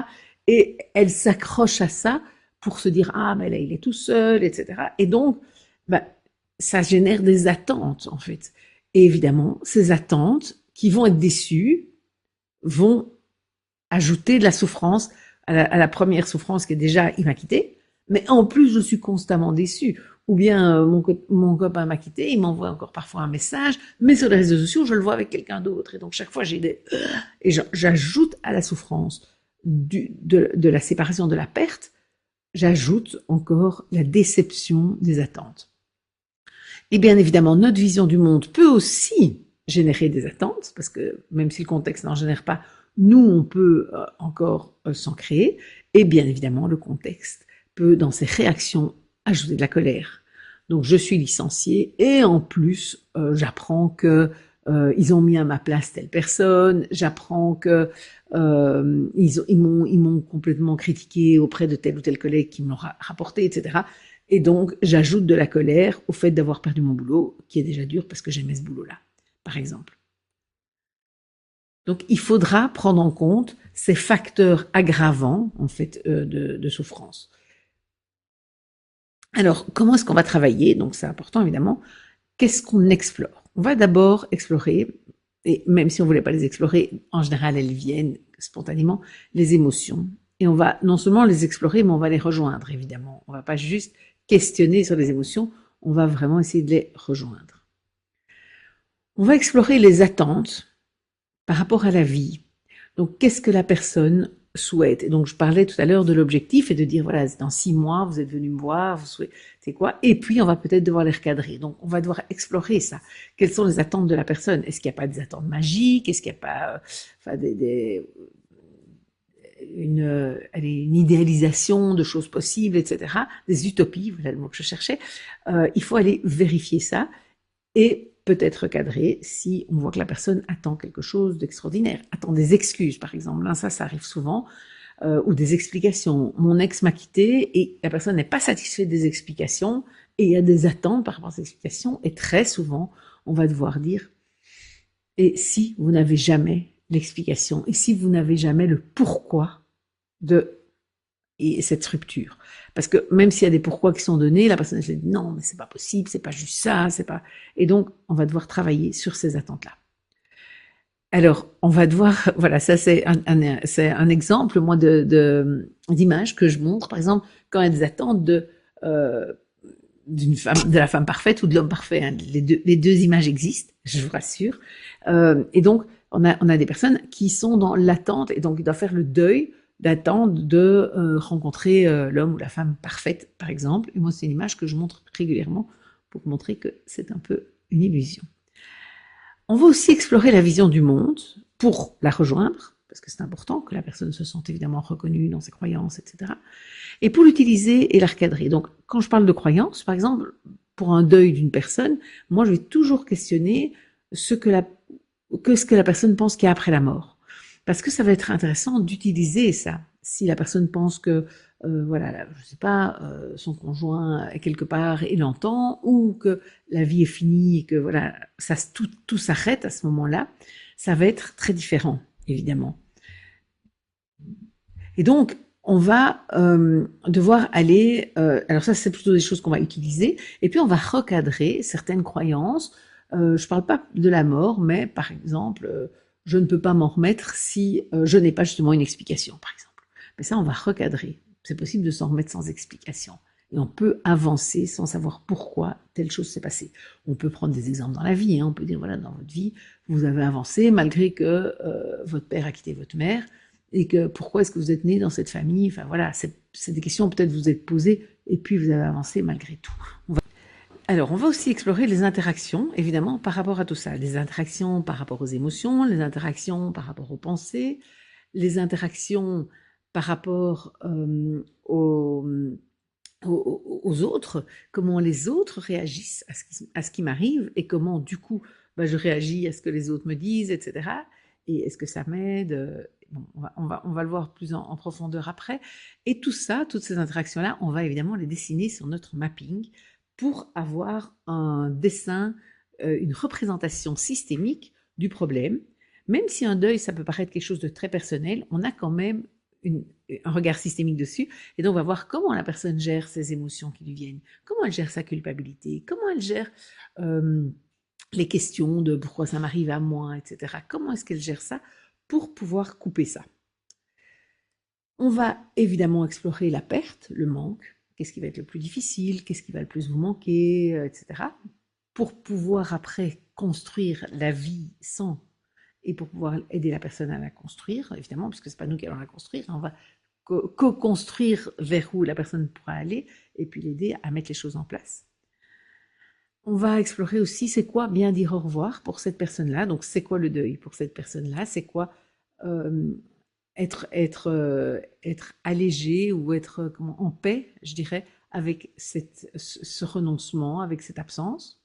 Et elle s'accroche à ça pour se dire, ah, mais là, il est tout seul, etc. Et donc, ça génère des attentes, en fait. Et évidemment, ces attentes qui vont être déçues vont ajouter de la souffrance à la première souffrance qui est déjà il m'a quitté, mais en plus je suis constamment déçue. Ou bien mon copain m'a quitté, il m'envoie encore parfois un message, mais sur les réseaux sociaux je le vois avec quelqu'un d'autre. Et donc chaque fois j'ai et j'ajoute à la souffrance de la séparation, de la perte, j'ajoute encore la déception des attentes. Et bien évidemment, notre vision du monde peut aussi générer des attentes, parce que même si le contexte n'en génère pas, nous, on peut encore s'en créer. Et bien évidemment, le contexte peut, dans ses réactions, ajouter de la colère. Donc, je suis licenciée et en plus, j'apprends que ils ont mis à ma place telle personne, j'apprends que ils m'ont complètement critiqué auprès de tel ou tel collègue qui me l'ont rapporté, etc. Et donc, j'ajoute de la colère au fait d'avoir perdu mon boulot, qui est déjà dur parce que j'aimais ce boulot-là, par exemple. Donc, il faudra prendre en compte ces facteurs aggravants, en fait, de souffrance. Alors, comment est-ce qu'on va travailler? Donc, c'est important, évidemment. Qu'est-ce qu'on explore? On va d'abord explorer, et même si on ne voulait pas les explorer, en général, elles viennent spontanément, les émotions. Et on va non seulement les explorer, mais on va les rejoindre, évidemment. On ne va pas juste questionner sur les émotions, on va vraiment essayer de les rejoindre. On va explorer les attentes par rapport à la vie. Donc, qu'est-ce que la personne souhaite? Et donc, je parlais tout à l'heure de l'objectif et de dire, voilà, dans 6 mois, vous êtes venu me voir, vous souhaitez quoi? Et puis, on va peut-être devoir les recadrer. Donc, on va devoir explorer ça. Quelles sont les attentes de la personne? Est-ce qu'il n'y a pas des attentes magiques? Est-ce qu'il n'y a pas une idéalisation de choses possibles, etc. Des utopies, voilà le mot que je cherchais. Il faut aller vérifier ça et peut-être recadrer si on voit que la personne attend quelque chose d'extraordinaire, attend des excuses par exemple. Là, ça arrive souvent, ou des explications. Mon ex m'a quitté et la personne n'est pas satisfaite des explications et il y a des attentes par rapport à ces explications et très souvent, on va devoir dire et si vous n'avez jamais l'explication et si vous n'avez jamais le pourquoi de cette rupture. Parce que même s'il y a des pourquoi qui sont donnés, la personne se dit non, mais c'est pas possible, c'est pas juste ça, c'est pas. Et donc, on va devoir travailler sur ces attentes-là. Alors, on va devoir, voilà, ça c'est un exemple, moi, d'image que je montre, par exemple, quand il y a des attentes d'une femme, de la femme parfaite ou de l'homme parfait. Hein. Les deux images existent, je vous rassure. Et donc, on a des personnes qui sont dans l'attente et donc ils doivent faire le deuil d'attendre de rencontrer l'homme ou la femme parfaite, par exemple. Et moi, c'est une image que je montre régulièrement pour montrer que c'est un peu une illusion. On va aussi explorer la vision du monde pour la rejoindre, parce que c'est important que la personne se sente évidemment reconnue dans ses croyances, etc. Et pour l'utiliser et la recadrer. Donc, quand je parle de croyances, par exemple, pour un deuil d'une personne, moi, je vais toujours questionner ce que la personne pense qu'il y a après la mort. Parce que ça va être intéressant d'utiliser ça. Si la personne pense que, voilà, je sais pas, son conjoint est quelque part et l'entend, ou que la vie est finie et que voilà, tout s'arrête à ce moment-là, ça va être très différent, évidemment. Et donc, on va devoir aller, alors ça c'est plutôt des choses qu'on va utiliser, et puis on va recadrer certaines croyances. Je parle pas de la mort, mais par exemple, je ne peux pas m'en remettre si je n'ai pas justement une explication, par exemple. Mais ça, on va recadrer. C'est possible de s'en remettre sans explication. Et on peut avancer sans savoir pourquoi telle chose s'est passée. On peut prendre des exemples dans la vie. Hein. On peut dire, voilà, dans votre vie, vous avez avancé malgré que votre père a quitté votre mère et que pourquoi est-ce que vous êtes né dans cette famille. Enfin voilà, c'est des questions peut-être vous êtes posées et puis vous avez avancé malgré tout. Alors, on va aussi explorer les interactions, évidemment, par rapport à tout ça. Les interactions par rapport aux émotions, les interactions par rapport aux pensées, les interactions par rapport aux autres, comment les autres réagissent à ce qui m'arrive et comment, du coup, je réagis à ce que les autres me disent, etc. Et est-ce que ça m'aide? Bon, on va le voir plus en profondeur après. Et tout ça, toutes ces interactions-là, on va évidemment les dessiner sur notre mapping pour avoir un dessin, une représentation systémique du problème. Même si un deuil, ça peut paraître quelque chose de très personnel, on a quand même un regard systémique dessus. Et donc, on va voir comment la personne gère ses émotions qui lui viennent, comment elle gère sa culpabilité, comment elle gère les questions de pourquoi ça m'arrive à moi, etc. Comment est-ce qu'elle gère ça pour pouvoir couper ça. On va évidemment explorer la perte, le manque, qu'est-ce qui va être le plus difficile, qu'est-ce qui va le plus vous manquer, etc. Pour pouvoir après construire la vie sans, et pour pouvoir aider la personne à la construire, évidemment, parce que c'est pas nous qui allons la construire, on va co-construire vers où la personne pourra aller, et puis l'aider à mettre les choses en place. On va explorer aussi c'est quoi bien dire au revoir pour cette personne-là. Donc, c'est quoi le deuil pour cette personne-là? C'est quoi euh, être allégé ou être comment, en paix, je dirais, avec ce renoncement, avec cette absence.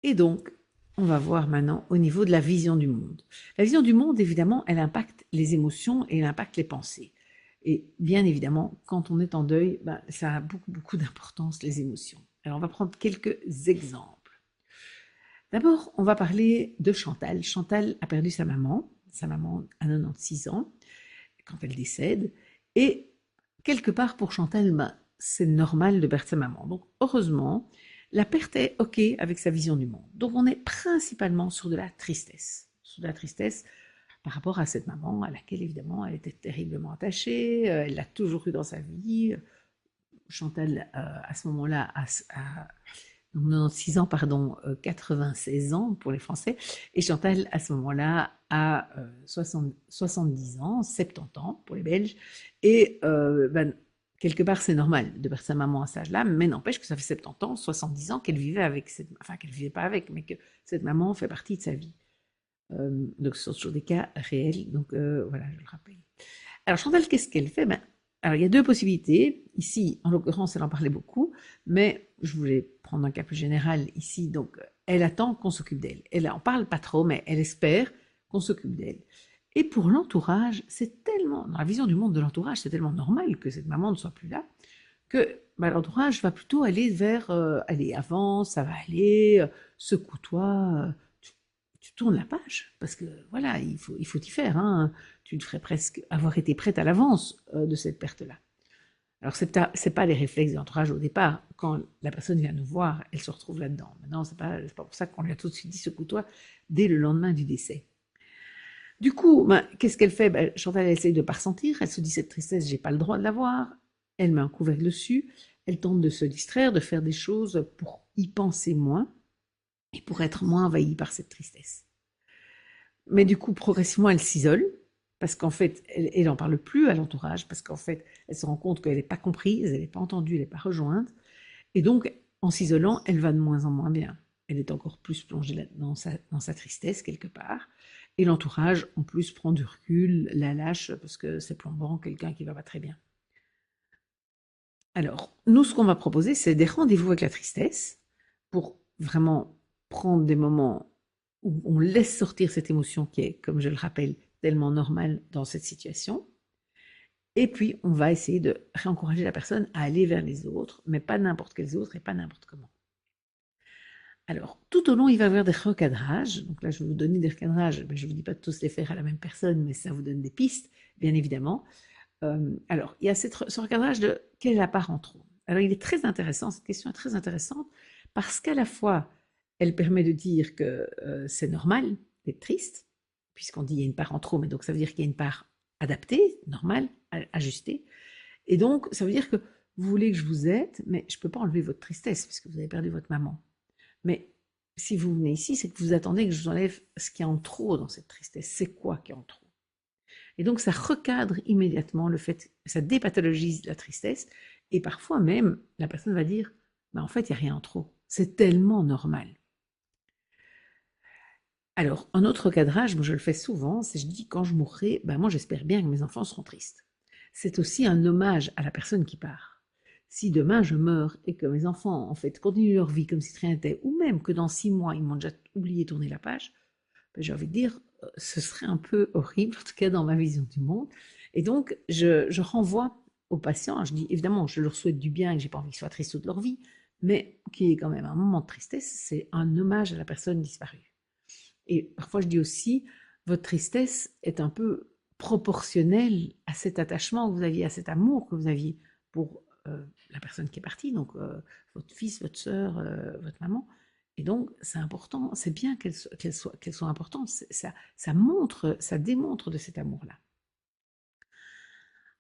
Et donc, on va voir maintenant au niveau de la vision du monde. La vision du monde, évidemment, elle impacte les émotions et elle impacte les pensées. Et bien évidemment, quand on est en deuil, ben, ça a beaucoup, beaucoup d'importance, les émotions. Alors, on va prendre quelques exemples. D'abord, on va parler de Chantal. Chantal a perdu sa maman a 96 ans, quand elle décède. Et quelque part, pour Chantal, ben, c'est normal de perdre sa maman. Donc, heureusement, la perte est OK avec sa vision du monde. Donc, on est principalement sur de la tristesse. Sur de la tristesse par rapport à cette maman à laquelle, évidemment, elle était terriblement attachée. Elle l'a toujours eu dans sa vie. Chantal, à ce moment-là, a donc 96 ans, pardon, 96 ans pour les Français. Et Chantal, à ce moment-là, a 70 ans, 70 ans pour les Belges. Et ben, quelque part, c'est normal de perdre sa maman à cet âge-là, mais n'empêche que ça fait 70 ans, 70 ans qu'elle vivait avec cette... Enfin, qu'elle vivait pas avec, mais que cette maman fait partie de sa vie. Donc, ce sont toujours des cas réels. Donc, voilà, je le rappelle. Alors, Chantal, qu'est-ce qu'elle fait? Ben, alors, il y a deux possibilités. Ici, en l'occurrence, elle en parlait beaucoup, mais je voulais prendre un cas plus général ici. Donc, elle attend qu'on s'occupe d'elle. Elle en parle pas trop, mais elle espère qu'on s'occupe d'elle. Et pour l'entourage, c'est tellement, dans la vision du monde de l'entourage, c'est tellement normal que cette maman ne soit plus là, que ben, l'entourage va plutôt aller vers, allez, avance, ça va aller, secoue-toi, tu tournes la page, parce que voilà, il faut y faire. Hein. Tu devrais presque avoir été prête à l'avance de cette perte-là. Alors, c'est pas les réflexes de l'entourage au départ. Quand la personne vient nous voir, elle se retrouve là-dedans. Maintenant, c'est pas pour ça qu'on lui a tout de suite dit secoue-toi dès le lendemain du décès. Du coup, ben, qu'est-ce qu'elle fait? Ben, Chantal, elle essaye de ne pas ressentir. Elle se dit cette tristesse, j'ai pas le droit de l'avoir. Elle met un couvercle dessus. Elle tente de se distraire, de faire des choses pour y penser moins et pour être moins envahie par cette tristesse. Mais du coup, progressivement, elle s'isole parce qu'en fait, elle n'en parle plus à l'entourage parce qu'en fait, elle se rend compte qu'elle n'est pas comprise, elle n'est pas entendue, elle n'est pas rejointe. Et donc, en s'isolant, elle va de moins en moins bien. Elle est encore plus plongée dans sa tristesse quelque part. Et l'entourage, en plus, prend du recul, la lâche parce que c'est plombant, quelqu'un qui va pas très bien. Alors, nous, ce qu'on va proposer, c'est des rendez-vous avec la tristesse pour vraiment prendre des moments où on laisse sortir cette émotion qui est, comme je le rappelle, tellement normale dans cette situation. Et puis, on va essayer de réencourager la personne à aller vers les autres, mais pas n'importe quels autres et pas n'importe comment. Alors, tout au long, il va y avoir des recadrages. Donc là, je vais vous donner des recadrages. Je ne vous dis pas de tous les faire à la même personne, mais ça vous donne des pistes, bien évidemment. Alors, il y a ce recadrage de quelle est la part en trop. Alors, il est très intéressant, cette question est très intéressante, parce qu'à la fois, elle permet de dire que c'est normal d'être triste, puisqu'on dit il y a une part en trop, mais donc ça veut dire qu'il y a une part adaptée, normale, ajustée. Et donc, ça veut dire que vous voulez que je vous aide, mais je ne peux pas enlever votre tristesse, puisque vous avez perdu votre maman. Mais si vous venez ici, c'est que vous attendez que je vous enlève ce qui est en trop dans cette tristesse. C'est quoi qui est en trop? Et donc, ça recadre immédiatement le fait, ça dépathologise la tristesse. Et parfois même, la personne va dire, bah, en fait, il n'y a rien en trop. C'est tellement normal. Alors, un autre cadrage, moi je le fais souvent, c'est je dis quand je mourrai, ben moi j'espère bien que mes enfants seront tristes. C'est aussi un hommage à la personne qui part. Si demain je meurs et que mes enfants en fait continuent leur vie comme si rien n'était, ou même que dans 6 mois ils m'ont déjà oublié de tourner la page, ben, j'ai envie de dire ce serait un peu horrible, en tout cas dans ma vision du monde. Et donc je renvoie aux patients, je dis évidemment je leur souhaite du bien et que j'ai pas envie qu'ils soient tristes toute leur vie, mais qu'il y ait quand même un moment de tristesse, c'est un hommage à la personne disparue. Et parfois, je dis aussi, votre tristesse est un peu proportionnelle à cet attachement que vous aviez, à cet amour que vous aviez pour la personne qui est partie, donc votre fils, votre sœur, votre maman. Et donc, c'est important, c'est bien qu'elle soit importante. Ça montre, ça démontre de cet amour-là.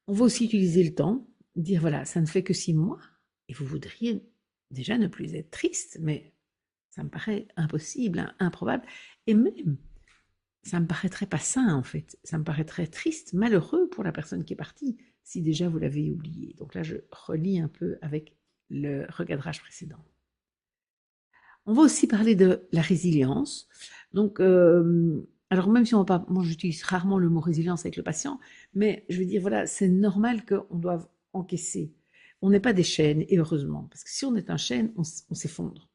On va aussi utiliser le temps, dire voilà, ça ne fait que 6 mois, et vous voudriez déjà ne plus être triste, mais ça me paraît impossible, improbable. Et même, ça me paraîtrait pas sain en fait. Ça me paraîtrait triste, malheureux pour la personne qui est partie, si déjà vous l'avez oublié. Donc là, je relis un peu avec le recadrage précédent. On va aussi parler de la résilience. Donc, alors même si on va pas, moi j'utilise rarement le mot résilience avec le patient, mais je veux dire, voilà, c'est normal qu'on doive encaisser. On n'est pas des chênes, et heureusement, parce que si on est un chêne, on s'effondre.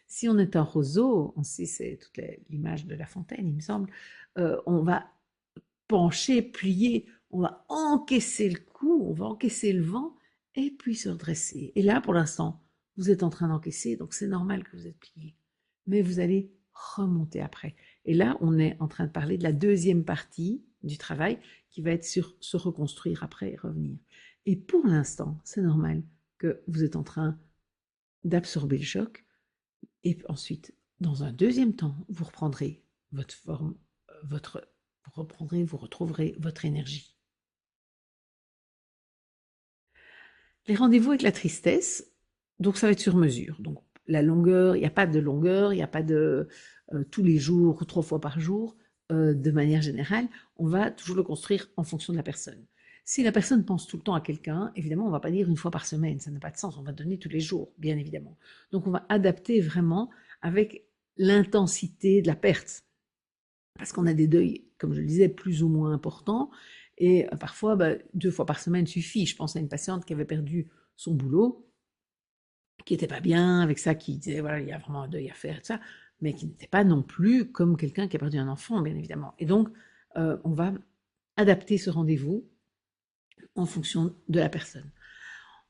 Si on est un roseau, on sait, c'est toute l'image de La Fontaine, il me semble, on va pencher, plier, on va encaisser le coup, on va encaisser le vent, et puis se redresser. Et là, pour l'instant, vous êtes en train d'encaisser, donc c'est normal que vous êtes plié. Mais vous allez remonter après. Et là, on est en train de parler de la deuxième partie du travail qui va être sur se reconstruire après et revenir. Et pour l'instant, c'est normal que vous êtes en train d'absorber le choc. Et ensuite, dans un deuxième temps, vous reprendrez votre forme, vous retrouverez votre énergie. Les rendez-vous avec la tristesse, donc ça va être sur mesure. Donc la longueur, il n'y a pas de longueur, il n'y a pas de tous les jours ou 3 fois par jour. De manière générale, on va toujours le construire en fonction de la personne. Si la personne pense tout le temps à quelqu'un, évidemment, on ne va pas dire une fois par semaine, ça n'a pas de sens, on va donner tous les jours, bien évidemment. Donc on va adapter vraiment avec l'intensité de la perte. Parce qu'on a des deuils, comme je le disais, plus ou moins importants. Et parfois, 2 fois par semaine suffit. Je pense à une patiente qui avait perdu son boulot, qui n'était pas bien avec ça, qui disait, voilà, il y a vraiment un deuil à faire, et tout ça, mais qui n'était pas non plus comme quelqu'un qui a perdu un enfant, bien évidemment. Et donc, on va adapter ce rendez-vous en fonction de la personne.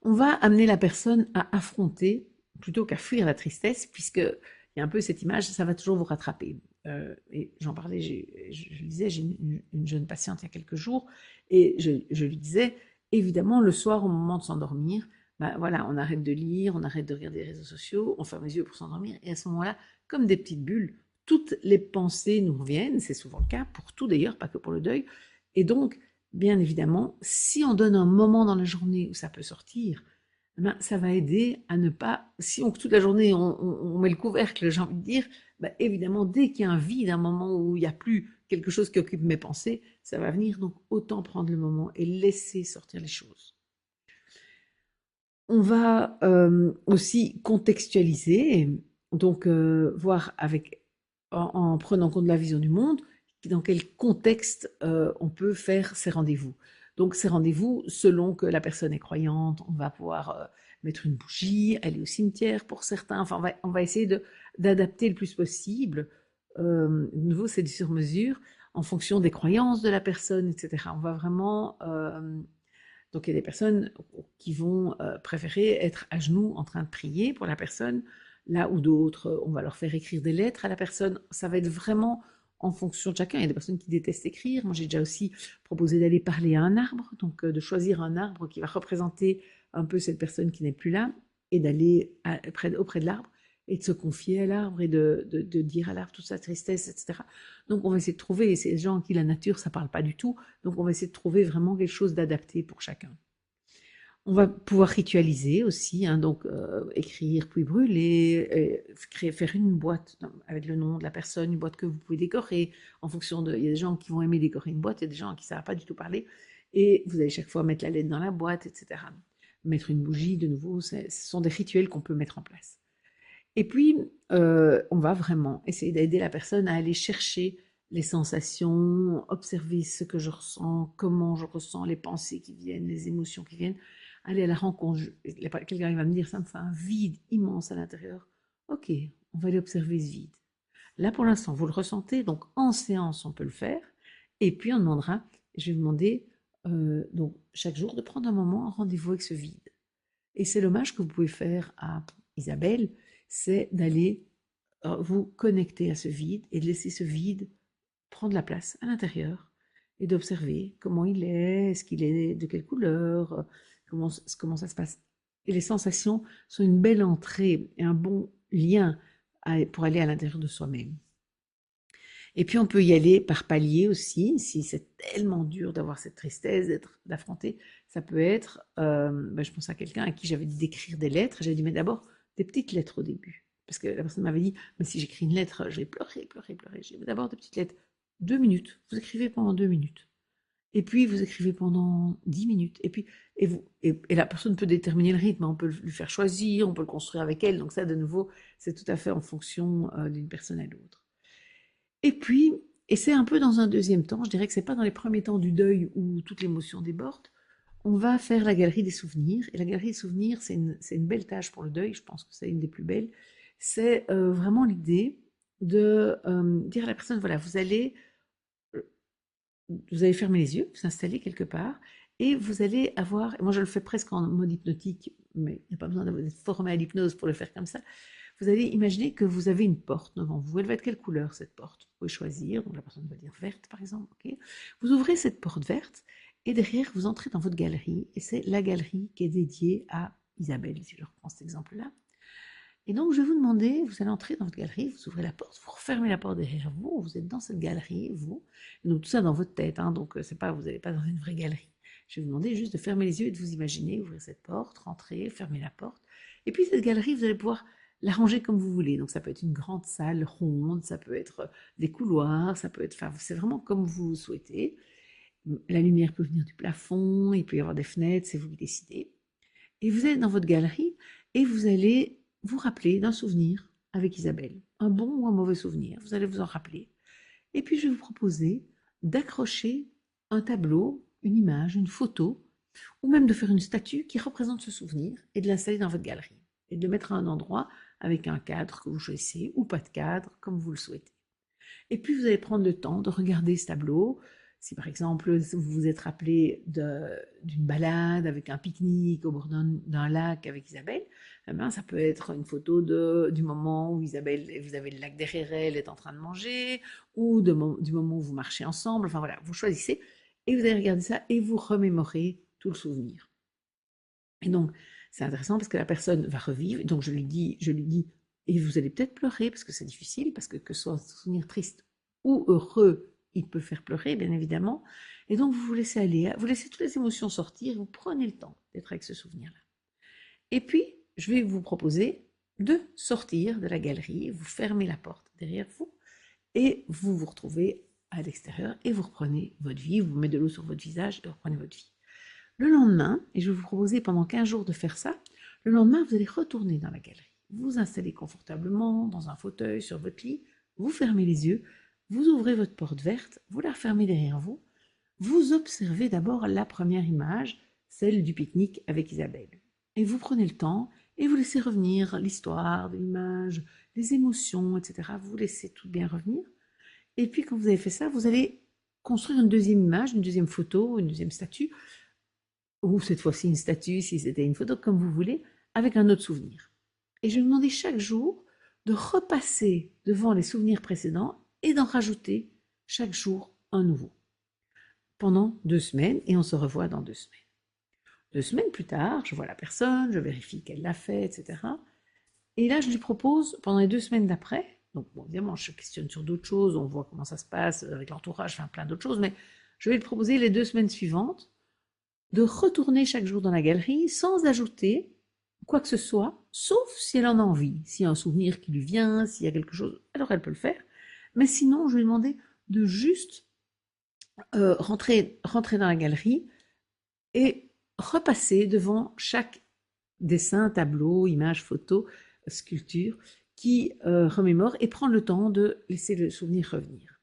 On va amener la personne à affronter plutôt qu'à fuir la tristesse, puisqu'il y a un peu cette image, ça va toujours vous rattraper. Et j'en parlais, je disais, j'ai une jeune patiente il y a quelques jours, et je lui disais, évidemment, le soir, au moment de s'endormir, voilà, on arrête de lire, on arrête de regarder les réseaux sociaux, on ferme les yeux pour s'endormir, et à ce moment-là, comme des petites bulles, toutes les pensées nous reviennent, c'est souvent le cas, pour tout d'ailleurs, pas que pour le deuil, et donc, bien évidemment, si on donne un moment dans la journée où ça peut sortir, ça va aider à ne pas, si toute la journée on met le couvercle, j'ai envie de dire, évidemment, dès qu'il y a un vide, un moment où il n'y a plus quelque chose qui occupe mes pensées, ça va venir, donc autant prendre le moment et laisser sortir les choses. On va aussi contextualiser, donc voir en prenant compte de la vision du monde, dans quel contexte on peut faire ces rendez-vous. Donc ces rendez-vous, selon que la personne est croyante, on va pouvoir mettre une bougie, aller au cimetière pour certains, enfin on va essayer d'adapter le plus possible. De nouveau, c'est du sur-mesure, en fonction des croyances de la personne, etc. On va vraiment... donc il y a des personnes qui vont préférer être à genoux en train de prier pour la personne, là où d'autres, on va leur faire écrire des lettres à la personne. Ça va être vraiment en fonction de chacun. Il y a des personnes qui détestent écrire. Moi, j'ai déjà aussi proposé d'aller parler à un arbre, donc de choisir un arbre qui va représenter un peu cette personne qui n'est plus là, et d'aller auprès de l'arbre et de se confier à l'arbre et de dire à l'arbre toute sa tristesse, etc. Donc on va essayer de trouver, ces gens à qui la nature, ça parle pas du tout, donc on va essayer de trouver vraiment quelque chose d'adapté pour chacun. On va pouvoir ritualiser aussi, hein, donc écrire puis brûler, faire une boîte avec le nom de la personne, une boîte que vous pouvez décorer en fonction de... Il y a des gens qui vont aimer décorer une boîte, il y a des gens qui ne savent pas du tout parler, et vous allez chaque fois mettre la lettre dans la boîte, etc. Mettre une bougie, de nouveau, ce sont des rituels qu'on peut mettre en place. Et puis, on va vraiment essayer d'aider la personne à aller chercher les sensations, observer ce que je ressens, comment je ressens, les pensées qui viennent, les émotions qui viennent, aller à la rencontre. Quelqu'un va me dire, ça me fait un vide immense à l'intérieur. Ok, on va aller observer ce vide. Là, pour l'instant, vous le ressentez, donc en séance, on peut le faire. Et puis, on demandera, je vais vous demander, donc, chaque jour, de prendre un moment, un rendez-vous avec ce vide. Et c'est l'hommage que vous pouvez faire à Isabelle, c'est d'aller vous connecter à ce vide et de laisser ce vide prendre la place à l'intérieur et d'observer comment il est qu'il est de quelle couleur, comment ça se passe. Et les sensations sont une belle entrée et un bon lien pour aller à l'intérieur de soi-même. Et puis on peut y aller par palier aussi, si c'est tellement dur d'avoir cette tristesse, d'affronter, ça peut être, je pense à quelqu'un à qui j'avais dit d'écrire des lettres, j'avais dit mais d'abord des petites lettres au début, parce que la personne m'avait dit mais si j'écris une lettre, je vais pleurer, pleurer, pleurer. J'ai dit d'abord des petites lettres, 2 minutes, vous écrivez pendant 2 minutes. Et puis, vous écrivez pendant 10 minutes. Et puis, et la personne peut déterminer le rythme. On peut lui faire choisir, on peut le construire avec elle. Donc ça, de nouveau, c'est tout à fait en fonction d'une personne à l'autre. Et puis, et c'est un peu dans un deuxième temps, je dirais que c'est pas dans les premiers temps du deuil où toute l'émotion déborde. On va faire la galerie des souvenirs. Et la galerie des souvenirs, c'est une belle tâche pour le deuil. Je pense que c'est une des plus belles. C'est vraiment l'idée de dire à la personne, voilà, vous allez fermer les yeux, vous installer quelque part, et vous allez avoir, et moi je le fais presque en mode hypnotique, mais il n'y a pas besoin d'être formé à l'hypnose pour le faire comme ça. Vous allez imaginer que vous avez une porte devant vous. Elle va être quelle couleur cette porte? Vous pouvez choisir, donc la personne va dire verte par exemple. Okay, vous ouvrez cette porte verte, et derrière vous entrez dans votre galerie, et c'est la galerie qui est dédiée à Isabelle, si je reprends cet exemple-là. Et donc, je vais vous demander, vous allez entrer dans votre galerie, vous ouvrez la porte, vous refermez la porte derrière vous, vous êtes dans cette galerie, vous. Et donc, tout ça dans votre tête, hein, donc c'est pas, vous n'allez pas dans une vraie galerie. Je vais vous demander juste de fermer les yeux et de vous imaginer, ouvrir cette porte, rentrer, fermer la porte. Et puis, cette galerie, vous allez pouvoir la ranger comme vous voulez. Donc, ça peut être une grande salle ronde, ça peut être des couloirs, ça peut être, enfin, c'est vraiment comme vous souhaitez. La lumière peut venir du plafond, il peut y avoir des fenêtres, c'est vous qui décidez. Et vous êtes dans votre galerie et vous allez vous rappeler d'un souvenir avec Isabelle. Un bon ou un mauvais souvenir, vous allez vous en rappeler. Et puis je vais vous proposer d'accrocher un tableau, une image, une photo, ou même de faire une statue qui représente ce souvenir et de l'installer dans votre galerie. Et de le mettre à un endroit avec un cadre que vous choisissez, ou pas de cadre, comme vous le souhaitez. Et puis vous allez prendre le temps de regarder ce tableau. Si par exemple vous vous êtes rappelé d'une balade avec un pique-nique au bord d'un lac avec Isabelle, eh ben, ça peut être une photo du moment où Isabelle, vous avez le lac derrière elle, est en train de manger, ou du moment où vous marchez ensemble. Enfin voilà, vous choisissez et vous allez regarder ça et vous remémorez tout le souvenir. Et donc c'est intéressant parce que la personne va revivre. Donc je lui dis, et vous allez peut-être pleurer parce que c'est difficile, parce que ce soit un souvenir triste ou heureux, il peut faire pleurer, bien évidemment. Et donc, vous vous laissez aller, vous laissez toutes les émotions sortir, vous prenez le temps d'être avec ce souvenir-là. Et puis, je vais vous proposer de sortir de la galerie, vous fermez la porte derrière vous, et vous vous retrouvez à l'extérieur, et vous reprenez votre vie, vous mettez de l'eau sur votre visage, et vous reprenez votre vie. Le lendemain, et je vais vous proposer pendant 15 jours de faire ça, le lendemain, vous allez retourner dans la galerie. Vous vous installez confortablement dans un fauteuil, sur votre lit, vous fermez les yeux, vous ouvrez votre porte verte, vous la refermez derrière vous, vous observez d'abord la première image, celle du pique-nique avec Isabelle. Et vous prenez le temps et vous laissez revenir l'histoire de l'image, les émotions, etc. Vous laissez tout bien revenir. Et puis quand vous avez fait ça, vous allez construire une deuxième image, une deuxième photo, une deuxième statue, ou cette fois-ci une statue si c'était une photo, comme vous voulez, avec un autre souvenir. Et je vais vous demander chaque jour de repasser devant les souvenirs précédents et d'en rajouter chaque jour un nouveau. Pendant 2 semaines, et on se revoit dans 2 semaines. 2 semaines plus tard, je vois la personne, je vérifie qu'elle l'a fait, etc. Et là, je lui propose, pendant les 2 semaines d'après, donc bon, évidemment, je questionne sur d'autres choses, on voit comment ça se passe avec l'entourage, enfin plein d'autres choses, mais je vais lui proposer les 2 semaines suivantes de retourner chaque jour dans la galerie sans ajouter quoi que ce soit, sauf si elle en a envie. S'il y a un souvenir qui lui vient, s'il y a quelque chose, alors elle peut le faire. Mais sinon, je vais lui demander de juste rentrer dans la galerie et repasser devant chaque dessin, tableau, image, photo, sculpture qui remémore et prendre le temps de laisser le souvenir revenir.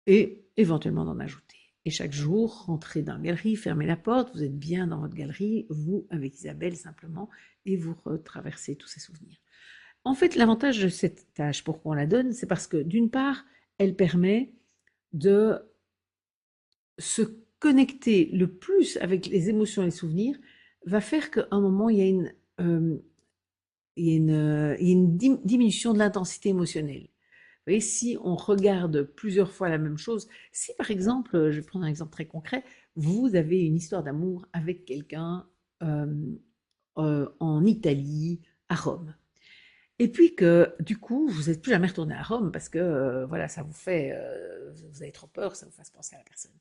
Et éventuellement d'en ajouter. Et chaque jour, rentrez dans la galerie, fermez la porte, vous êtes bien dans votre galerie, vous avec Isabelle simplement, et vous retraversez tous ces souvenirs. En fait, l'avantage de cette tâche, pourquoi on la donne, c'est parce que d'une part, elle permet de se connecter le plus avec les émotions et les souvenirs, va faire qu'à un moment, il y a une diminution de l'intensité émotionnelle. Vous voyez, si on regarde plusieurs fois la même chose, si par exemple, je vais prendre un exemple très concret, vous avez une histoire d'amour avec quelqu'un en Italie, à Rome, et puis que du coup, vous n'êtes plus jamais retourné à Rome parce que voilà, ça vous fait, vous avez trop peur, ça vous fasse penser à la personne.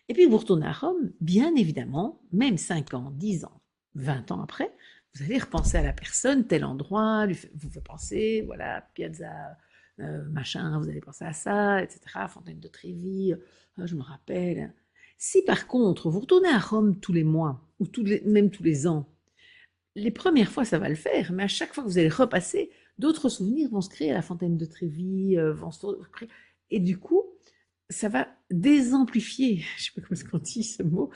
Et puis vous retournez à Rome, bien évidemment, même 5 ans, 10 ans, 20 ans après, vous allez repenser à la personne, tel endroit, vous fait penser, voilà, Piazza machin, vous allez penser à ça, etc., Fontaine de Trévi, je me rappelle. Si par contre, vous retournez à Rome tous les mois, ou même tous les ans, les premières fois, ça va le faire, mais à chaque fois que vous allez repasser, d'autres souvenirs vont se créer à la fontaine de Trévi, vont se créer. Et du coup, ça va désamplifier, je ne sais pas comment est-ce qu'on dit ce mot,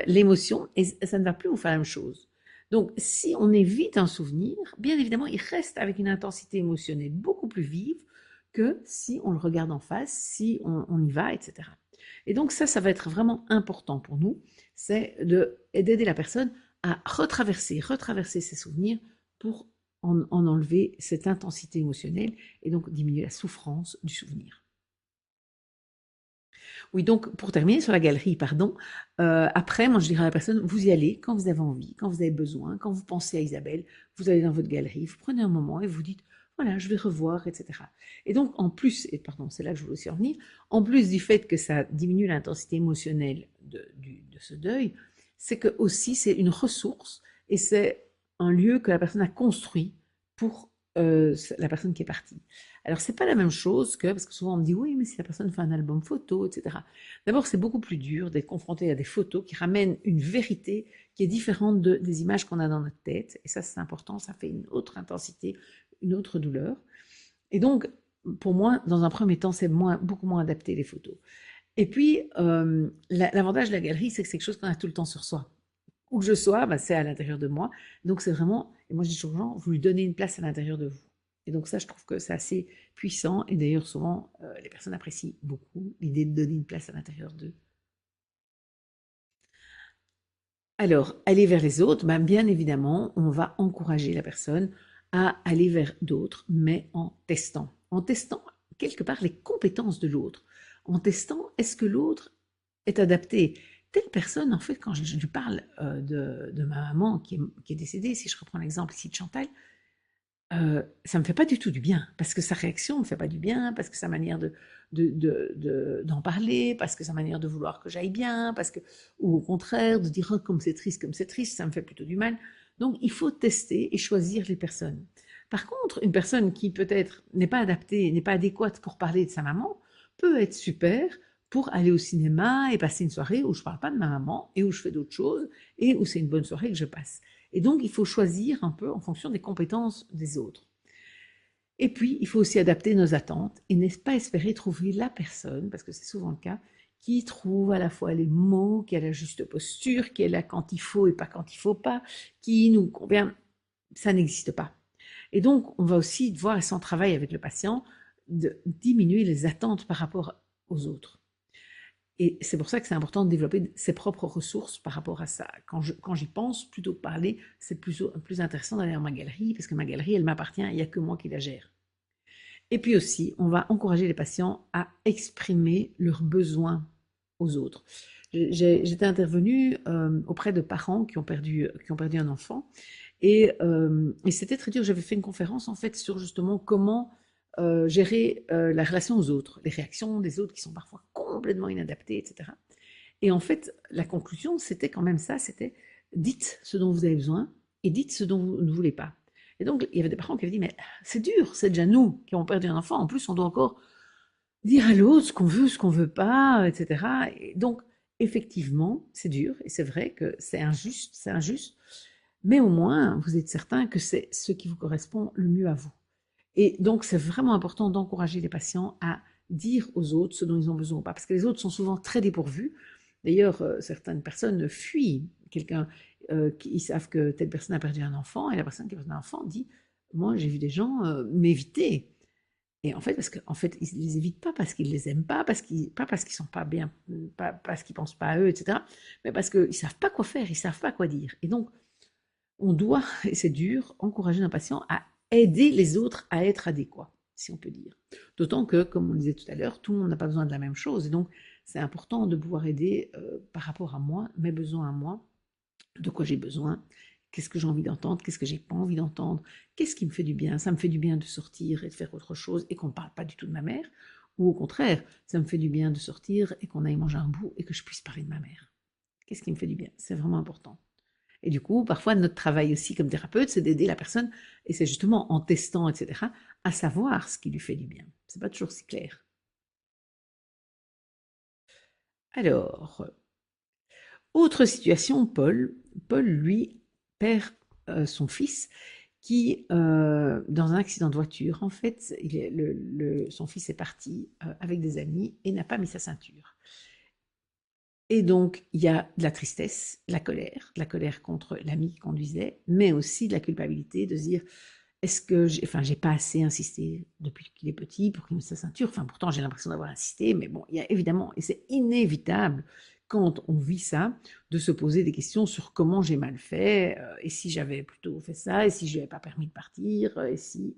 l'émotion, et ça ne va plus vous faire la même chose. Donc, si on évite un souvenir, bien évidemment, il reste avec une intensité émotionnelle beaucoup plus vive que si on le regarde en face, si on y va, etc. Et donc ça va être vraiment important pour nous, c'est d'aider la personne à retraverser ses souvenirs pour en enlever cette intensité émotionnelle et donc diminuer la souffrance du souvenir. Oui, donc pour terminer sur la galerie, pardon, après, moi je dirais à la personne, vous y allez quand vous avez envie, quand vous avez besoin, quand vous pensez à Isabelle, vous allez dans votre galerie, vous prenez un moment et vous dites, voilà, je vais revoir, etc. Et donc en plus, et pardon, c'est là que je voulais aussi en venir, en plus du fait que ça diminue l'intensité émotionnelle de ce deuil, c'est que aussi c'est une ressource et c'est un lieu que la personne a construit pour la personne qui est partie. Alors, c'est pas la même chose que, parce que souvent on me dit, oui, mais si la personne fait un album photo, etc. D'abord, c'est beaucoup plus dur d'être confronté à des photos qui ramènent une vérité qui est différente des images qu'on a dans notre tête. Et ça, c'est important, ça fait une autre intensité, une autre douleur. Et donc, pour moi, dans un premier temps, c'est beaucoup moins adapté les photos. Et puis, l'avantage de la galerie, c'est que c'est quelque chose qu'on a tout le temps sur soi. Où que je sois, bah, c'est à l'intérieur de moi. Donc, c'est vraiment, et moi je dis toujours aux gens, vous lui donnez une place à l'intérieur de vous. Et donc ça, je trouve que c'est assez puissant. Et d'ailleurs, souvent, les personnes apprécient beaucoup l'idée de donner une place à l'intérieur d'eux. Alors, aller vers les autres, ben, bien évidemment, on va encourager la personne à aller vers d'autres, mais en testant. En testant, quelque part, les compétences de l'autre. En testant, est-ce que l'autre est adapté? Telle personne, en fait, quand je lui parle de ma maman qui est décédée, si je reprends l'exemple ici de Chantal, ça me fait pas du tout du bien, parce que sa réaction me fait pas du bien, parce que sa manière d'en parler, parce que sa manière de vouloir que j'aille bien, parce que, ou au contraire, de dire oh, comme c'est triste, ça me fait plutôt du mal. Donc, il faut tester et choisir les personnes. Par contre, une personne qui peut-être n'est pas adaptée, n'est pas adéquate pour parler de sa maman, peut être super pour aller au cinéma et passer une soirée où je parle pas de ma maman et où je fais d'autres choses et où c'est une bonne soirée que je passe. Et donc, il faut choisir un peu en fonction des compétences des autres. Et puis, il faut aussi adapter nos attentes et n'est pas espérer trouver la personne, parce que c'est souvent le cas, qui trouve à la fois les mots, qui a la juste posture, qui est là quand il faut et pas quand il faut pas, qui nous convient. Ça n'existe pas. Et donc, on va aussi devoir, sans travail avec le patient, de diminuer les attentes par rapport aux autres. Et c'est pour ça que c'est important de développer ses propres ressources par rapport à ça. Quand j'y pense, plutôt que parler, c'est plus intéressant d'aller dans ma galerie, parce que ma galerie, elle m'appartient, il n'y a que moi qui la gère. Et puis aussi, on va encourager les patients à exprimer leurs besoins aux autres. J'étais intervenue auprès de parents qui ont perdu un enfant, et c'était très dur. J'avais fait une conférence en fait sur justement comment gérer la relation aux autres, les réactions des autres qui sont parfois complètement inadaptées, etc. Et en fait, la conclusion, c'était quand même ça, c'était dites ce dont vous avez besoin et dites ce dont vous ne voulez pas. Et donc, il y avait des parents qui avaient dit, mais c'est dur, c'est déjà nous qui avons perdu un enfant, en plus on doit encore dire à l'autre ce qu'on veut pas, etc. Et donc, effectivement, c'est dur, et c'est vrai que c'est injuste, mais au moins, vous êtes certain que c'est ce qui vous correspond le mieux à vous. Et donc, c'est vraiment important d'encourager les patients à dire aux autres ce dont ils ont besoin ou pas, parce que les autres sont souvent très dépourvus. D'ailleurs, certaines personnes fuient quelqu'un, ils savent que telle personne a perdu un enfant, et la personne qui a perdu un enfant dit, moi, j'ai vu des gens m'éviter. Et en fait, parce qu'en fait, ils les évitent pas parce qu'ils les aiment pas, pas parce qu'ils sont pas bien, pas parce qu'ils pensent pas à eux, etc., mais parce qu'ils savent pas quoi faire, ils savent pas quoi dire. Et donc, on doit, et c'est dur, encourager nos patients à aider les autres à être adéquats, si on peut dire. D'autant que, comme on le disait tout à l'heure, tout le monde n'a pas besoin de la même chose. Et donc, c'est important de pouvoir aider par rapport à moi, mes besoins à moi, de quoi j'ai besoin, qu'est-ce que j'ai envie d'entendre, qu'est-ce que j'ai pas envie d'entendre, qu'est-ce qui me fait du bien. Ça me fait du bien de sortir et de faire autre chose et qu'on ne parle pas du tout de ma mère. Ou au contraire, ça me fait du bien de sortir et qu'on aille manger un bout et que je puisse parler de ma mère. Qu'est-ce qui me fait du bien? C'est vraiment important. Et du coup, parfois, notre travail aussi comme thérapeute, c'est d'aider la personne, et c'est justement en testant, etc., à savoir ce qui lui fait du bien. C'est pas toujours si clair. Alors, autre situation, Paul. Paul, lui, perd son fils qui, dans un accident de voiture, en fait, son fils est parti avec des amis et n'a pas mis sa ceinture. Et donc, il y a de la tristesse, de la colère contre l'ami qui conduisait, mais aussi de la culpabilité de se dire, est-ce que j'ai pas assez insisté depuis qu'il est petit pour qu'il mette sa ceinture. Enfin, pourtant, j'ai l'impression d'avoir insisté, mais bon, il y a évidemment, et c'est inévitable quand on vit ça, de se poser des questions sur comment j'ai mal fait, et si j'avais plutôt fait ça, et si je lui avais pas permis de partir, et si,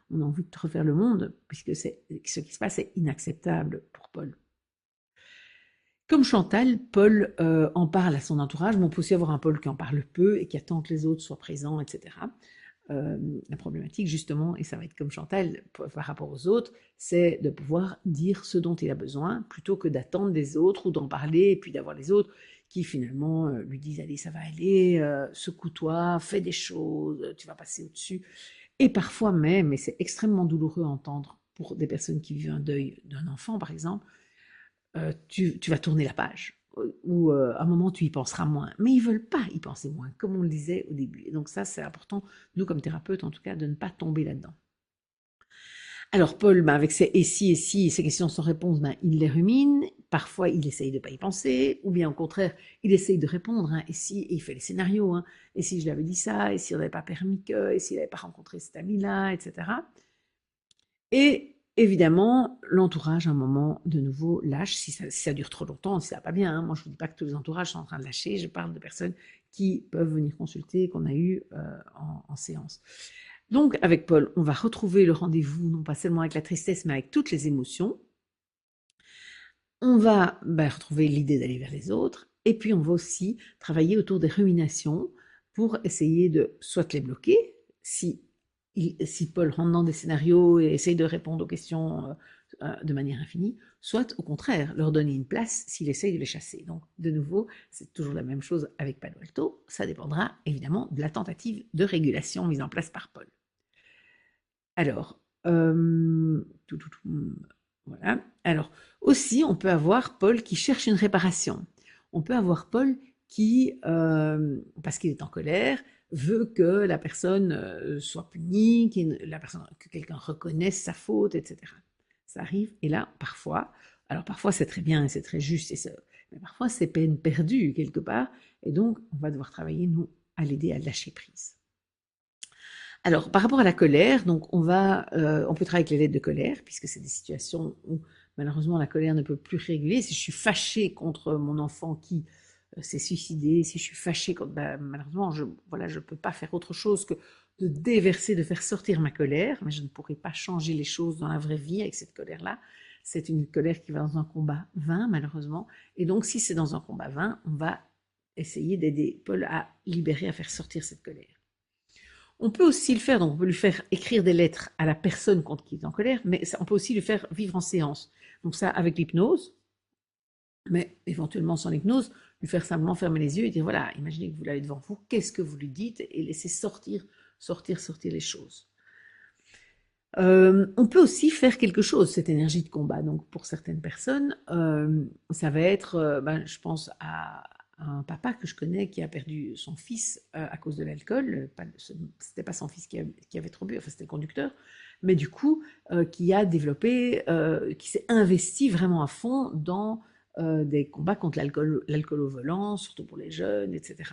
on a envie de refaire le monde, puisque ce qui se passe est inacceptable pour Paul. Comme Chantal, Paul en parle à son entourage, mais on peut aussi avoir un Paul qui en parle peu et qui attend que les autres soient présents, etc. La problématique, justement, et ça va être comme Chantal par rapport aux autres, c'est de pouvoir dire ce dont il a besoin plutôt que d'attendre des autres ou d'en parler et puis d'avoir les autres qui finalement lui disent allez, ça va aller, secoue-toi, fais des choses, tu vas passer au-dessus. Et parfois même, et c'est extrêmement douloureux à entendre pour des personnes qui vivent un deuil d'un enfant, par exemple, tu vas tourner la page, ou à un moment tu y penseras moins. Mais ils veulent pas y penser moins, comme on le disait au début. Et donc ça, c'est important, nous comme thérapeutes en tout cas, de ne pas tomber là-dedans. Alors Paul, avec ses et si, ces questions sans réponse, il les rumine. Parfois, il essaye de ne pas y penser, ou bien au contraire, il essaye de répondre. Et il fait les scénarios. Et si je lui avais dit ça, et si on n'avait pas permis que, et s'il n'avait pas rencontré cet ami-là, etc. Et évidemment, l'entourage, à un moment, de nouveau, lâche, si ça dure trop longtemps, si ça va pas bien. Moi, je ne vous dis pas que tous les entourages sont en train de lâcher, je parle de personnes qui peuvent venir consulter, qu'on a eu en séance. Donc, avec Paul, on va retrouver le rendez-vous, non pas seulement avec la tristesse, mais avec toutes les émotions. On va retrouver l'idée d'aller vers les autres, et puis on va aussi travailler autour des ruminations pour essayer de soit les bloquer, si Paul rentre dans des scénarios et essaye de répondre aux questions de manière infinie, soit au contraire, leur donner une place s'il essaye de les chasser. Donc, de nouveau, c'est toujours la même chose avec Palo Alto, ça dépendra évidemment de la tentative de régulation mise en place par Paul. Alors, voilà. Alors, aussi, on peut avoir Paul qui cherche une réparation. On peut avoir Paul qui, parce qu'il est en colère, veut que la personne soit punie, que quelqu'un reconnaisse sa faute, etc. Ça arrive, et là, parfois, alors parfois c'est très bien et c'est très juste, mais parfois c'est peine perdue quelque part, et donc on va devoir travailler, nous, à l'aider à lâcher prise. Alors, par rapport à la colère, donc on peut travailler avec les lettres de colère, puisque c'est des situations où malheureusement la colère ne peut plus réguler. Si je suis fâchée contre mon enfant qui s'est suicidé, si je suis fâchée contre, malheureusement, je ne peux pas faire autre chose que de déverser, de faire sortir ma colère, mais je ne pourrai pas changer les choses dans la vraie vie avec cette colère-là. C'est une colère qui va dans un combat vain, malheureusement. Et donc, si c'est dans un combat vain, on va essayer d'aider Paul à libérer, à faire sortir cette colère. On peut aussi le faire, donc on peut lui faire écrire des lettres à la personne contre qui il est en colère, mais on peut aussi lui faire vivre en séance. Donc ça, avec l'hypnose, mais éventuellement sans l'hypnose, lui faire simplement fermer les yeux et dire, voilà, imaginez que vous l'avez devant vous, qu'est-ce que vous lui dites, et laisser sortir les choses. On peut aussi faire quelque chose, cette énergie de combat. Donc pour certaines personnes, ça va être, je pense à un papa que je connais qui a perdu son fils à cause de l'alcool. C'était pas son fils qui avait trop bu, enfin c'était le conducteur, mais du coup qui a développé, qui s'est investi vraiment à fond dans des combats contre l'alcool au volant, surtout pour les jeunes, etc.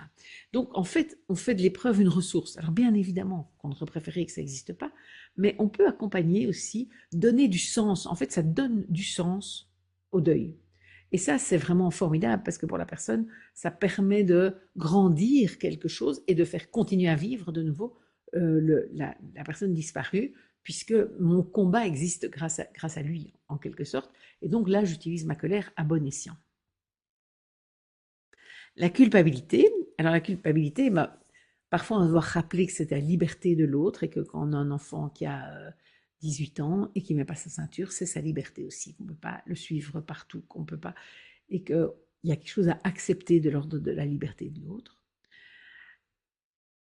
Donc en fait, on fait de l'épreuve une ressource. Alors bien évidemment qu'on aurait préféré que ça n'existe pas, mais on peut accompagner aussi, donner du sens. En fait, ça donne du sens au deuil. Et ça, c'est vraiment formidable parce que pour la personne, ça permet de grandir quelque chose et de faire continuer à vivre de nouveau la personne disparue, puisque mon combat existe grâce à lui, en quelque sorte. Et donc là, j'utilise ma colère à bon escient. La culpabilité. Alors la culpabilité, parfois on doit rappeler que c'est la liberté de l'autre et que quand on a un enfant qui a 18 ans et qui ne met pas sa ceinture, c'est sa liberté aussi, qu'on ne peut pas le suivre partout, qu'on peut pas, et qu'il y a quelque chose à accepter de l'ordre de la liberté de l'autre.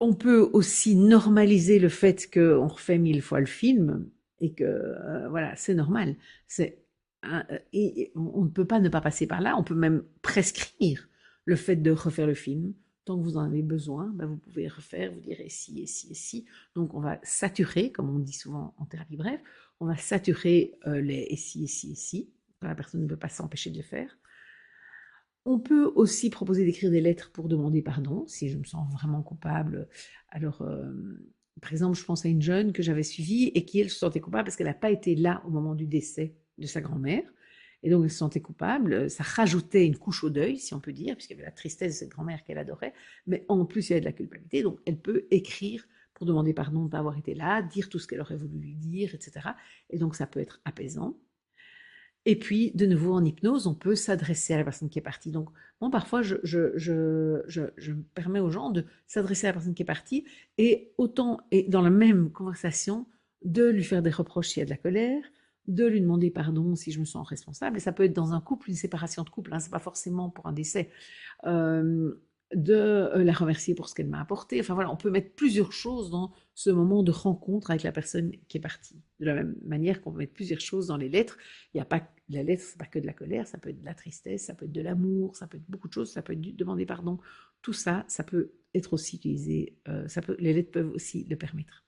On peut aussi normaliser le fait qu'on refait 1000 fois le film et que voilà, c'est normal. et on ne peut pas ne pas passer par là. On peut même prescrire le fait de refaire le film. Tant que vous en avez besoin, ben vous pouvez refaire, vous direz si et si et si. Donc on va saturer, comme on dit souvent en thérapie brève, on va saturer les et si et si et si, quand la personne ne peut pas s'empêcher de le faire. On peut aussi proposer d'écrire des lettres pour demander pardon, si je me sens vraiment coupable. Alors, par exemple, je pense à une jeune que j'avais suivie et qui, elle, se sentait coupable parce qu'elle n'a pas été là au moment du décès de sa grand-mère. Et donc, elle se sentait coupable. Ça rajoutait une couche au deuil, si on peut dire, puisqu'il y avait la tristesse de cette grand-mère qu'elle adorait. Mais en plus, il y avait de la culpabilité. Donc, elle peut écrire pour demander pardon de ne pas avoir été là, dire tout ce qu'elle aurait voulu lui dire, etc. Et donc, ça peut être apaisant. Et puis, de nouveau, en hypnose, on peut s'adresser à la personne qui est partie. Donc, moi, parfois, je me permets aux gens de s'adresser à la personne qui est partie et autant, et dans la même conversation, de lui faire des reproches s'il y a de la colère, de lui demander pardon si je me sens responsable. Et ça peut être dans un couple, une séparation de couple, hein, c'est pas forcément pour un décès. Euh, de la remercier pour ce qu'elle m'a apporté. Enfin voilà, on peut mettre plusieurs choses dans ce moment de rencontre avec la personne qui est partie. De la même manière qu'on peut mettre plusieurs choses dans les lettres. Il n'y a pas la lettre, c'est pas que de la colère, ça peut être de la tristesse, ça peut être de l'amour, ça peut être beaucoup de choses, ça peut être demander pardon. Tout ça, ça peut être aussi utilisé. Les lettres peuvent aussi le permettre.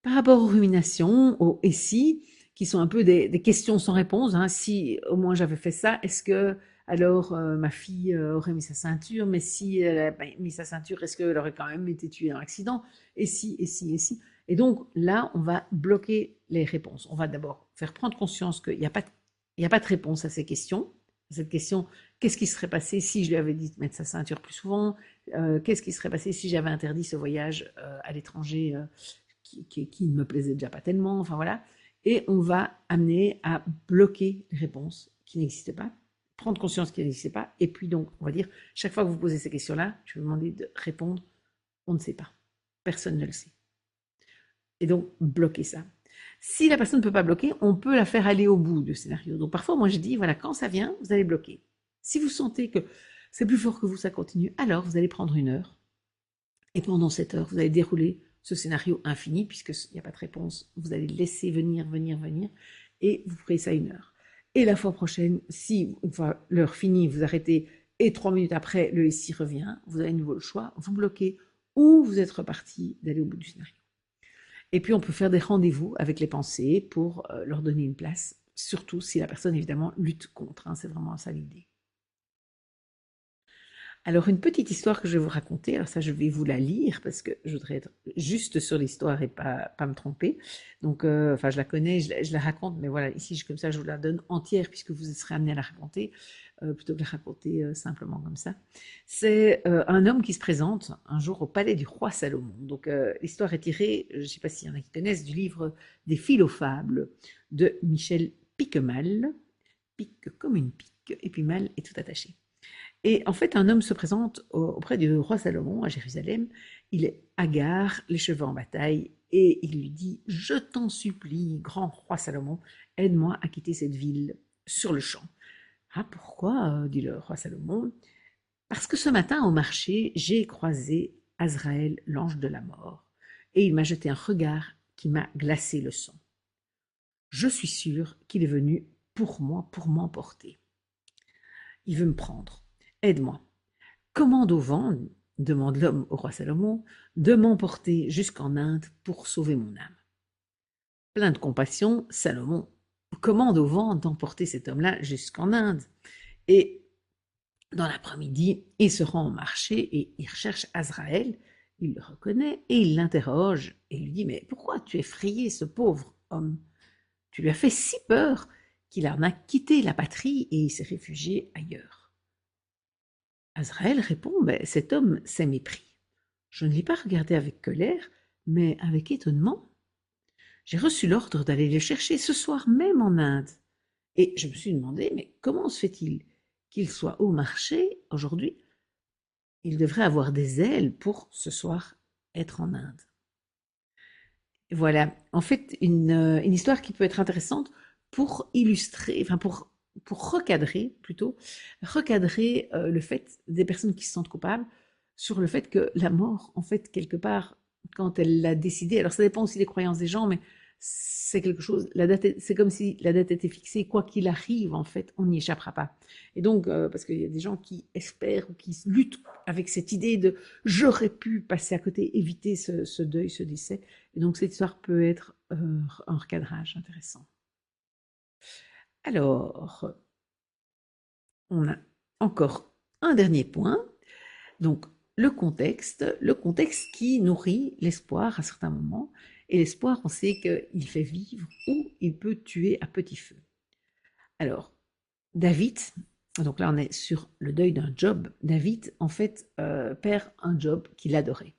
Par rapport aux ruminations, aux et si, qui sont un peu des questions sans réponse, hein, si au moins j'avais fait ça, est-ce que alors ma fille aurait mis sa ceinture, mais si elle a pas mis sa ceinture, est-ce qu'elle aurait quand même été tuée dans l'accident? Et si, et si, et si. Et donc là, on va bloquer les réponses. On va d'abord faire prendre conscience qu'il n'y a pas il n'y a pas de réponse à ces questions. Cette question, qu'est-ce qui serait passé si je lui avais dit de mettre sa ceinture plus souvent? Qu'est-ce qui serait passé si j'avais interdit ce voyage à l'étranger qui ne me plaisait déjà pas tellement, enfin voilà. Et on va amener à bloquer les réponses qui n'existaient pas, prendre conscience qu'elles n'existaient pas, et puis donc, on va dire, chaque fois que vous posez ces questions-là, je vais vous demander de répondre, on ne sait pas. Personne ne le sait. Et donc, bloquer ça. Si la personne ne peut pas bloquer, on peut la faire aller au bout du scénario. Donc parfois, moi je dis, voilà, quand ça vient, vous allez bloquer. Si vous sentez que c'est plus fort que vous, ça continue, alors vous allez prendre 1 heure. Et pendant cette heure, vous allez dérouler ce scénario infini, puisqu'il n'y a pas de réponse. Vous allez laisser venir, venir, venir, et vous ferez ça 1 heure. Et la fois prochaine, si une fois l'heure finie, vous arrêtez, et 3 minutes après, le ici revient, vous avez à nouveau le choix, vous bloquez, ou vous êtes reparti d'aller au bout du scénario. Et puis, on peut faire des rendez-vous avec les pensées pour leur donner une place, surtout si la personne, évidemment, lutte contre. Hein, c'est vraiment ça l'idée. Alors, une petite histoire que je vais vous raconter, alors ça, je vais vous la lire parce que je voudrais être juste sur l'histoire et pas me tromper. Donc, enfin, je la connais, je la raconte, mais voilà, ici, comme ça, je vous la donne entière puisque vous serez amené à la raconter, plutôt que de la raconter simplement comme ça. C'est un homme qui se présente un jour au palais du roi Salomon. Donc, l'histoire est tirée, je ne sais pas s'il y en a qui connaissent, du livre des Philofables de Michel Piquemal. Pique comme une pique, et puis mal est tout attaché. Et en fait, un homme se présente auprès du roi Salomon à Jérusalem. Il est hagard, les cheveux en bataille, et il lui dit: Je t'en supplie, grand roi Salomon, aide-moi à quitter cette ville sur le champ. Ah, pourquoi dit le roi Salomon. Parce que ce matin au marché, j'ai croisé Azraël, l'ange de la mort, et il m'a jeté un regard qui m'a glacé le sang. Je suis sûr qu'il est venu pour moi, pour m'emporter. Il veut me prendre. Aide-moi. Commande au vent, demande l'homme au roi Salomon, de m'emporter jusqu'en Inde pour sauver mon âme. Plein de compassion, Salomon commande au vent d'emporter cet homme-là jusqu'en Inde. Et dans l'après-midi, il se rend au marché et il recherche Azraël. Il le reconnaît et il l'interroge et lui dit: Mais pourquoi tu effrayé ce pauvre homme? Tu lui as fait si peur qu'il en a quitté la patrie et il s'est réfugié ailleurs. Azraël répond: Cet homme s'est mépris. Je ne l'ai pas regardé avec colère, mais avec étonnement. J'ai reçu l'ordre d'aller le chercher ce soir même en Inde. Et je me suis demandé: mais comment se fait-il qu'il soit au marché aujourd'hui? Il devrait avoir des ailes pour ce soir être en Inde. Voilà, en fait, une histoire qui peut être intéressante pour illustrer, enfin pour recadrer plutôt, recadrer le fait des personnes qui se sentent coupables sur le fait que la mort, en fait, quelque part, quand elle l'a décidé, alors ça dépend aussi des croyances des gens, mais c'est quelque chose, c'est comme si la date était fixée, quoi qu'il arrive, en fait, on n'y échappera pas. Et donc, parce qu'il y a des gens qui espèrent ou qui luttent avec cette idée de j'aurais pu passer à côté, éviter ce deuil, ce décès. Et donc, cette histoire peut être un recadrage intéressant. Alors, on a encore un dernier point. Donc, le contexte qui nourrit l'espoir à certains moments. Et l'espoir, on sait qu'il fait vivre ou il peut tuer à petit feu. Alors, David, donc là on est sur le deuil d'un job. David, en fait, perd un job qu'il adorait.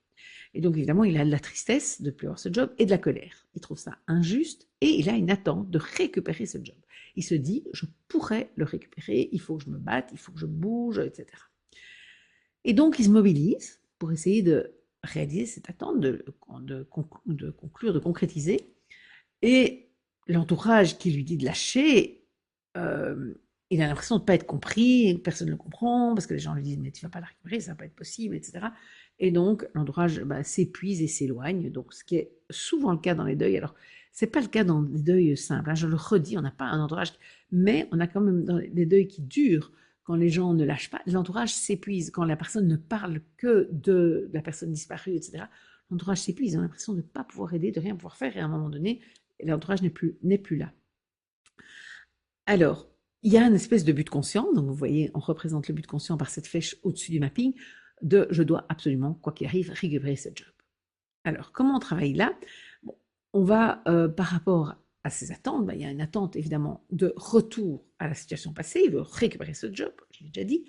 Et donc, évidemment, il a de la tristesse de ne plus avoir ce job et de la colère. Il trouve ça injuste et il a une attente de récupérer ce job. Il se dit, je pourrais le récupérer, il faut que je me batte, il faut que je bouge, etc. Et donc, il se mobilise pour essayer de réaliser cette attente, de conclure, de concrétiser. Et l'entourage qui lui dit de lâcher, il a l'impression de ne pas être compris, personne ne le comprend, parce que les gens lui disent, mais tu ne vas pas la récupérer, ça ne va pas être possible, etc. Et donc, l'entourage s'épuise et s'éloigne, donc ce qui est souvent le cas dans les deuils. Alors, ce n'est pas le cas dans les deuils simples, hein, je le redis, on n'a pas un entourage, mais on a quand même dans les deuils qui durent, quand les gens ne lâchent pas, l'entourage s'épuise, quand la personne ne parle que de la personne disparue, etc. L'entourage s'épuise, on a l'impression de ne pas pouvoir aider, de rien pouvoir faire, et à un moment donné, l'entourage n'est plus là. Alors, il y a une espèce de but conscient, donc vous voyez, on représente le but conscient par cette flèche au-dessus du mapping, de je dois absolument, quoi qu'il arrive, récupérer ce job. Alors, comment on travaille là? Bon, on va, par rapport à ces attentes, il y a une attente évidemment de retour à la situation passée, il veut récupérer ce job, je l'ai déjà dit.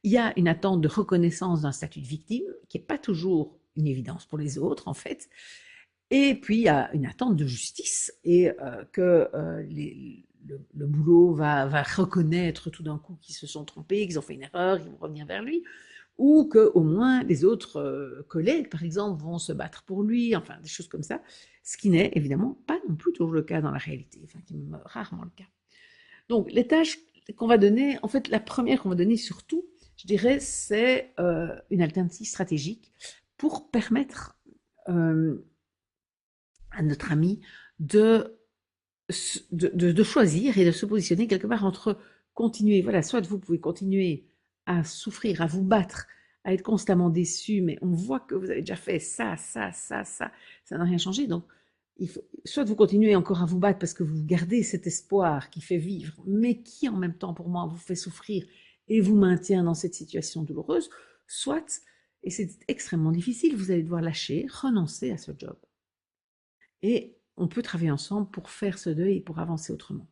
Il y a une attente de reconnaissance d'un statut de victime, qui n'est pas toujours une évidence pour les autres en fait. Et puis il y a une attente de justice et que le boulot va reconnaître tout d'un coup qu'ils se sont trompés, qu'ils ont fait une erreur, qu'ils vont revenir vers lui, ou que au moins les autres collègues, par exemple, vont se battre pour lui, enfin des choses comme ça, ce qui n'est évidemment pas non plus toujours le cas dans la réalité, enfin qui est rarement le cas. Donc les tâches qu'on va donner, en fait la première qu'on va donner surtout, je dirais, c'est une alternative stratégique pour permettre à notre ami de choisir et de se positionner quelque part entre continuer, voilà, soit vous pouvez continuer à souffrir, à vous battre, à être constamment déçu, mais on voit que vous avez déjà fait ça n'a rien changé, donc il faut, soit vous continuez encore à vous battre parce que vous gardez cet espoir qui fait vivre, mais qui en même temps pour moi vous fait souffrir et vous maintient dans cette situation douloureuse, soit, et c'est extrêmement difficile, vous allez devoir lâcher, renoncer à ce job. Et on peut travailler ensemble pour faire ce deuil et pour avancer autrement.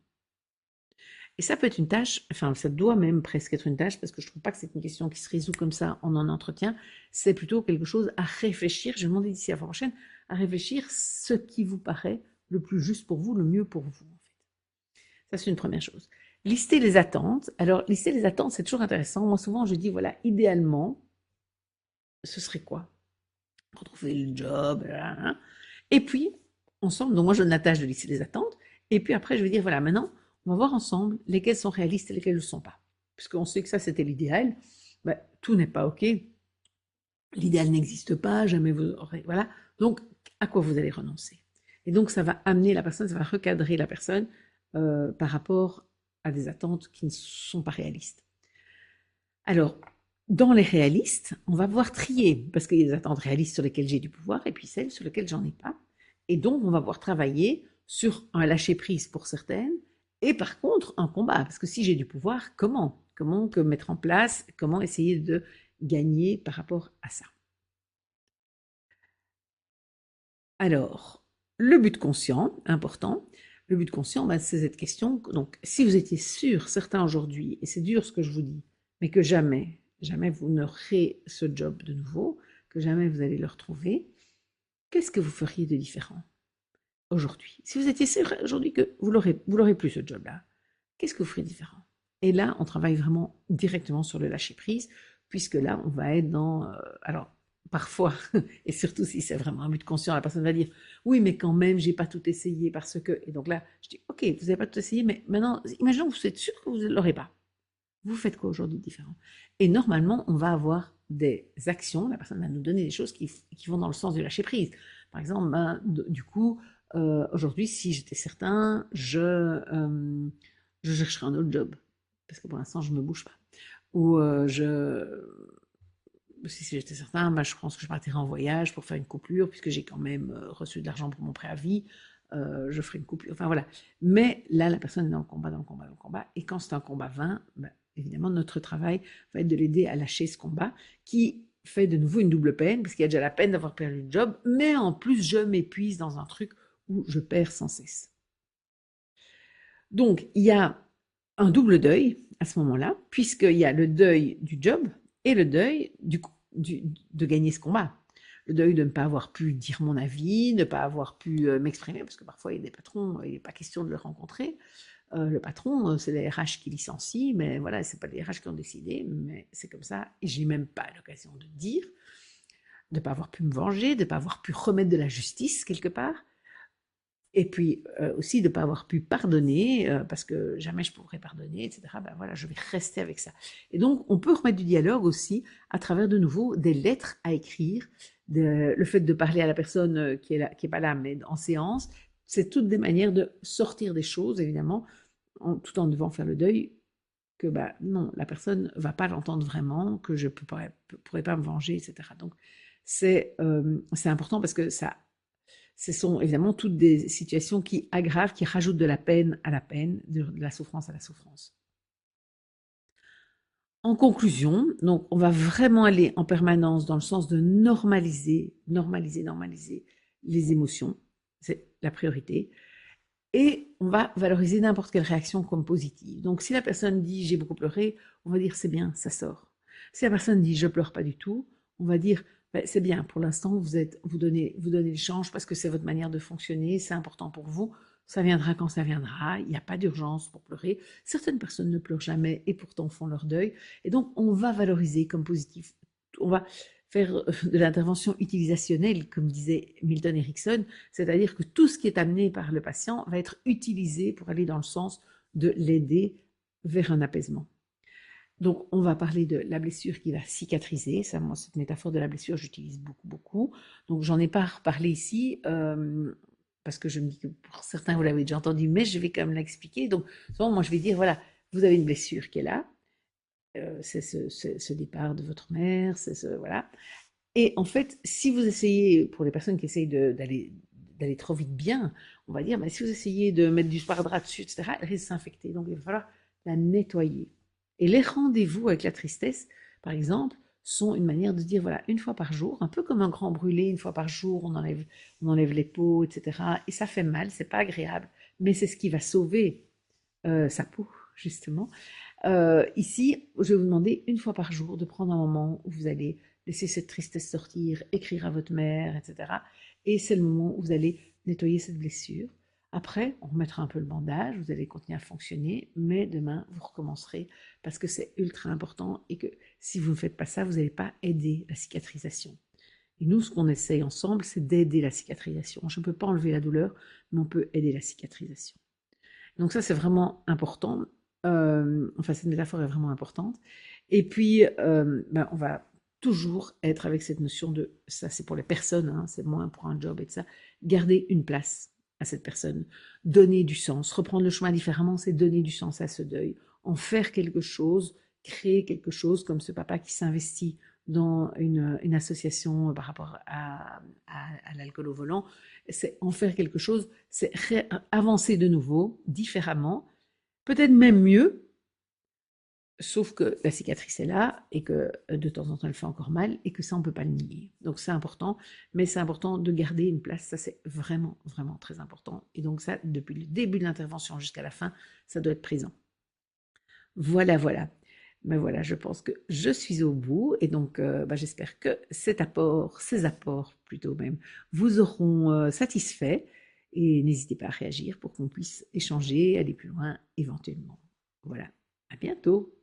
Et ça peut être une tâche, enfin ça doit même presque être une tâche, parce que je ne trouve pas que c'est une question qui se résout comme ça en un entretien, c'est plutôt quelque chose à réfléchir, je vais demander d'ici à la fois prochaine, à réfléchir ce qui vous paraît le plus juste pour vous, le mieux pour vous en fait. Ça c'est une première chose. Lister les attentes, alors lister les attentes c'est toujours intéressant, moi souvent je dis voilà, idéalement, ce serait quoi? Retrouver le job, et puis ensemble, donc moi je donne la tâche de lister les attentes, et puis après je vais dire voilà, maintenant on va voir ensemble lesquelles sont réalistes et lesquelles ne le sont pas. Puisqu'on sait que ça c'était l'idéal, ben, tout n'est pas ok, l'idéal n'existe pas, jamais vous aurez, voilà, donc à quoi vous allez renoncer? Et donc ça va amener la personne, ça va recadrer la personne par rapport à des attentes qui ne sont pas réalistes. Alors, dans les réalistes, on va pouvoir trier, parce qu'il y a des attentes réalistes sur lesquelles j'ai du pouvoir, et puis celles sur lesquelles j'en ai pas. Et donc, on va pouvoir travailler sur un lâcher-prise pour certaines, et par contre, un combat. Parce que si j'ai du pouvoir, comment que mettre en place, comment essayer de gagner par rapport à ça. Alors, le but conscient, important. Le but conscient, c'est cette question. Donc, si vous étiez sûr, certains aujourd'hui, et c'est dur ce que je vous dis, mais que jamais vous n'aurez ce job de nouveau, que jamais vous allez le retrouver, qu'est-ce que vous feriez de différent aujourd'hui? Si vous étiez sûr aujourd'hui que vous l'aurez plus ce job-là, qu'est-ce que vous feriez différent? Et là, on travaille vraiment directement sur le lâcher-prise, puisque là, on va être dans... alors, parfois, et surtout si c'est vraiment un but conscient, la personne va dire « Oui, mais quand même, j'ai pas tout essayé parce que... » Et donc là, je dis « Ok, vous n'avez pas tout essayé, mais maintenant, imaginons que vous êtes sûr que vous ne l'aurez pas. Vous faites quoi aujourd'hui de différent? » Et normalement, on va avoir des actions, la personne va nous donner des choses qui vont dans le sens du lâcher-prise. Par exemple, ben, du coup, aujourd'hui, si j'étais certain, je chercherais un autre job. Parce que pour l'instant, je ne me bouge pas. Ou si j'étais certain, ben, je pense que je partirais en voyage pour faire une coupure, puisque j'ai quand même reçu de l'argent pour mon préavis. Je ferai une coupure. Enfin voilà. Mais là, la personne est dans le combat, dans le combat, dans le combat. Et quand c'est un combat vain, ben, évidemment, notre travail va être de l'aider à lâcher ce combat, qui fait de nouveau une double peine, parce qu'il y a déjà la peine d'avoir perdu le job, mais en plus, je m'épuise dans un truc où je perds sans cesse. Donc, il y a un double deuil à ce moment-là, puisqu'il y a le deuil du job et le deuil de gagner ce combat. Le deuil de ne pas avoir pu dire mon avis, de ne pas avoir pu m'exprimer, parce que parfois il y a des patrons, il n'est pas question de le rencontrer. Le patron, c'est les RH qui licencient, mais voilà, c'est pas les RH qui ont décidé, mais c'est comme ça, et j'ai même pas l'occasion de dire, de ne pas avoir pu me venger, de ne pas avoir pu remettre de la justice quelque part. Et puis aussi de ne pas avoir pu pardonner, parce que jamais je pourrais pardonner, etc. Ben voilà, je vais rester avec ça. Et donc, on peut remettre du dialogue aussi à travers de nouveau des lettres à écrire, le fait de parler à la personne qui est pas là, mais en séance. C'est toutes des manières de sortir des choses, évidemment, tout en devant faire le deuil, que bah, non, la personne ne va pas l'entendre vraiment, que je ne pourrais pas me venger, etc. Donc, c'est important parce que ce sont évidemment toutes des situations qui aggravent, qui rajoutent de la peine à la peine, de la souffrance à la souffrance. En conclusion, donc, on va vraiment aller en permanence dans le sens de normaliser les émotions. C'est la priorité. Et on va valoriser n'importe quelle réaction comme positive. Donc, si la personne dit j'ai beaucoup pleuré, on va dire c'est bien, ça sort. Si la personne dit je pleure pas du tout, on va dire ben, c'est bien, pour l'instant vous donnez le change parce que c'est votre manière de fonctionner, c'est important pour vous. Ça viendra quand ça viendra, il n'y a pas d'urgence pour pleurer. Certaines personnes ne pleurent jamais et pourtant font leur deuil. Et donc, on va valoriser comme positif. On va faire de l'intervention utilisationnelle, comme disait Milton Erickson, c'est-à-dire que tout ce qui est amené par le patient va être utilisé pour aller dans le sens de l'aider vers un apaisement. Donc, on va parler de la blessure qui va cicatriser. Ça, moi, cette métaphore de la blessure, j'utilise beaucoup, beaucoup. Donc, j'en ai pas reparlé ici, parce que je me dis que pour certains, vous l'avez déjà entendu, mais je vais quand même l'expliquer. Donc, souvent, moi, je vais dire, voilà, vous avez une blessure qui est là. C'est ce départ de votre mère, voilà. Et en fait, si vous essayez, pour les personnes qui essayent d'aller trop vite bien, on va dire, bah, si vous essayez de mettre du sparadrap dessus, etc., elle risque de s'infecter. Donc, il va falloir la nettoyer. Et les rendez-vous avec la tristesse, par exemple, sont une manière de dire, voilà, une fois par jour, un peu comme un grand brûlé, une fois par jour, on enlève les peaux, etc. Et ça fait mal, c'est pas agréable, mais c'est ce qui va sauver sa peau, justement. Ici, je vais vous demander une fois par jour de prendre un moment où vous allez laisser cette tristesse sortir, écrire à votre mère, etc. Et c'est le moment où vous allez nettoyer cette blessure. Après, on remettra un peu le bandage, vous allez continuer à fonctionner, mais demain, vous recommencerez parce que c'est ultra important et que si vous ne faites pas ça, vous n'allez pas aider la cicatrisation. Et nous, ce qu'on essaye ensemble, c'est d'aider la cicatrisation. Je ne peux pas enlever la douleur, mais on peut aider la cicatrisation. Donc ça, c'est vraiment important. Enfin, cette métaphore est vraiment importante. Et puis, ben, on va toujours être avec cette notion de, ça c'est pour les personnes, hein, c'est moins pour un job et de ça, garder une place à cette personne, donner du sens, reprendre le chemin différemment, c'est donner du sens à ce deuil, en faire quelque chose, créer quelque chose comme ce papa qui s'investit dans une association par rapport à l'alcool au volant, c'est en faire quelque chose, c'est avancer de nouveau, différemment, peut-être même mieux, sauf que la cicatrice est là et que de temps en temps elle fait encore mal et que ça on peut pas le nier. Donc c'est important, mais c'est important de garder une place, ça c'est vraiment vraiment très important. Et donc ça depuis le début de l'intervention jusqu'à la fin, ça doit être présent. Voilà, voilà. Mais voilà, je pense que je suis au bout et donc bah, j'espère que ces apports plutôt même, vous auront satisfait et n'hésitez pas à réagir pour qu'on puisse échanger, aller plus loin éventuellement. Voilà, à bientôt.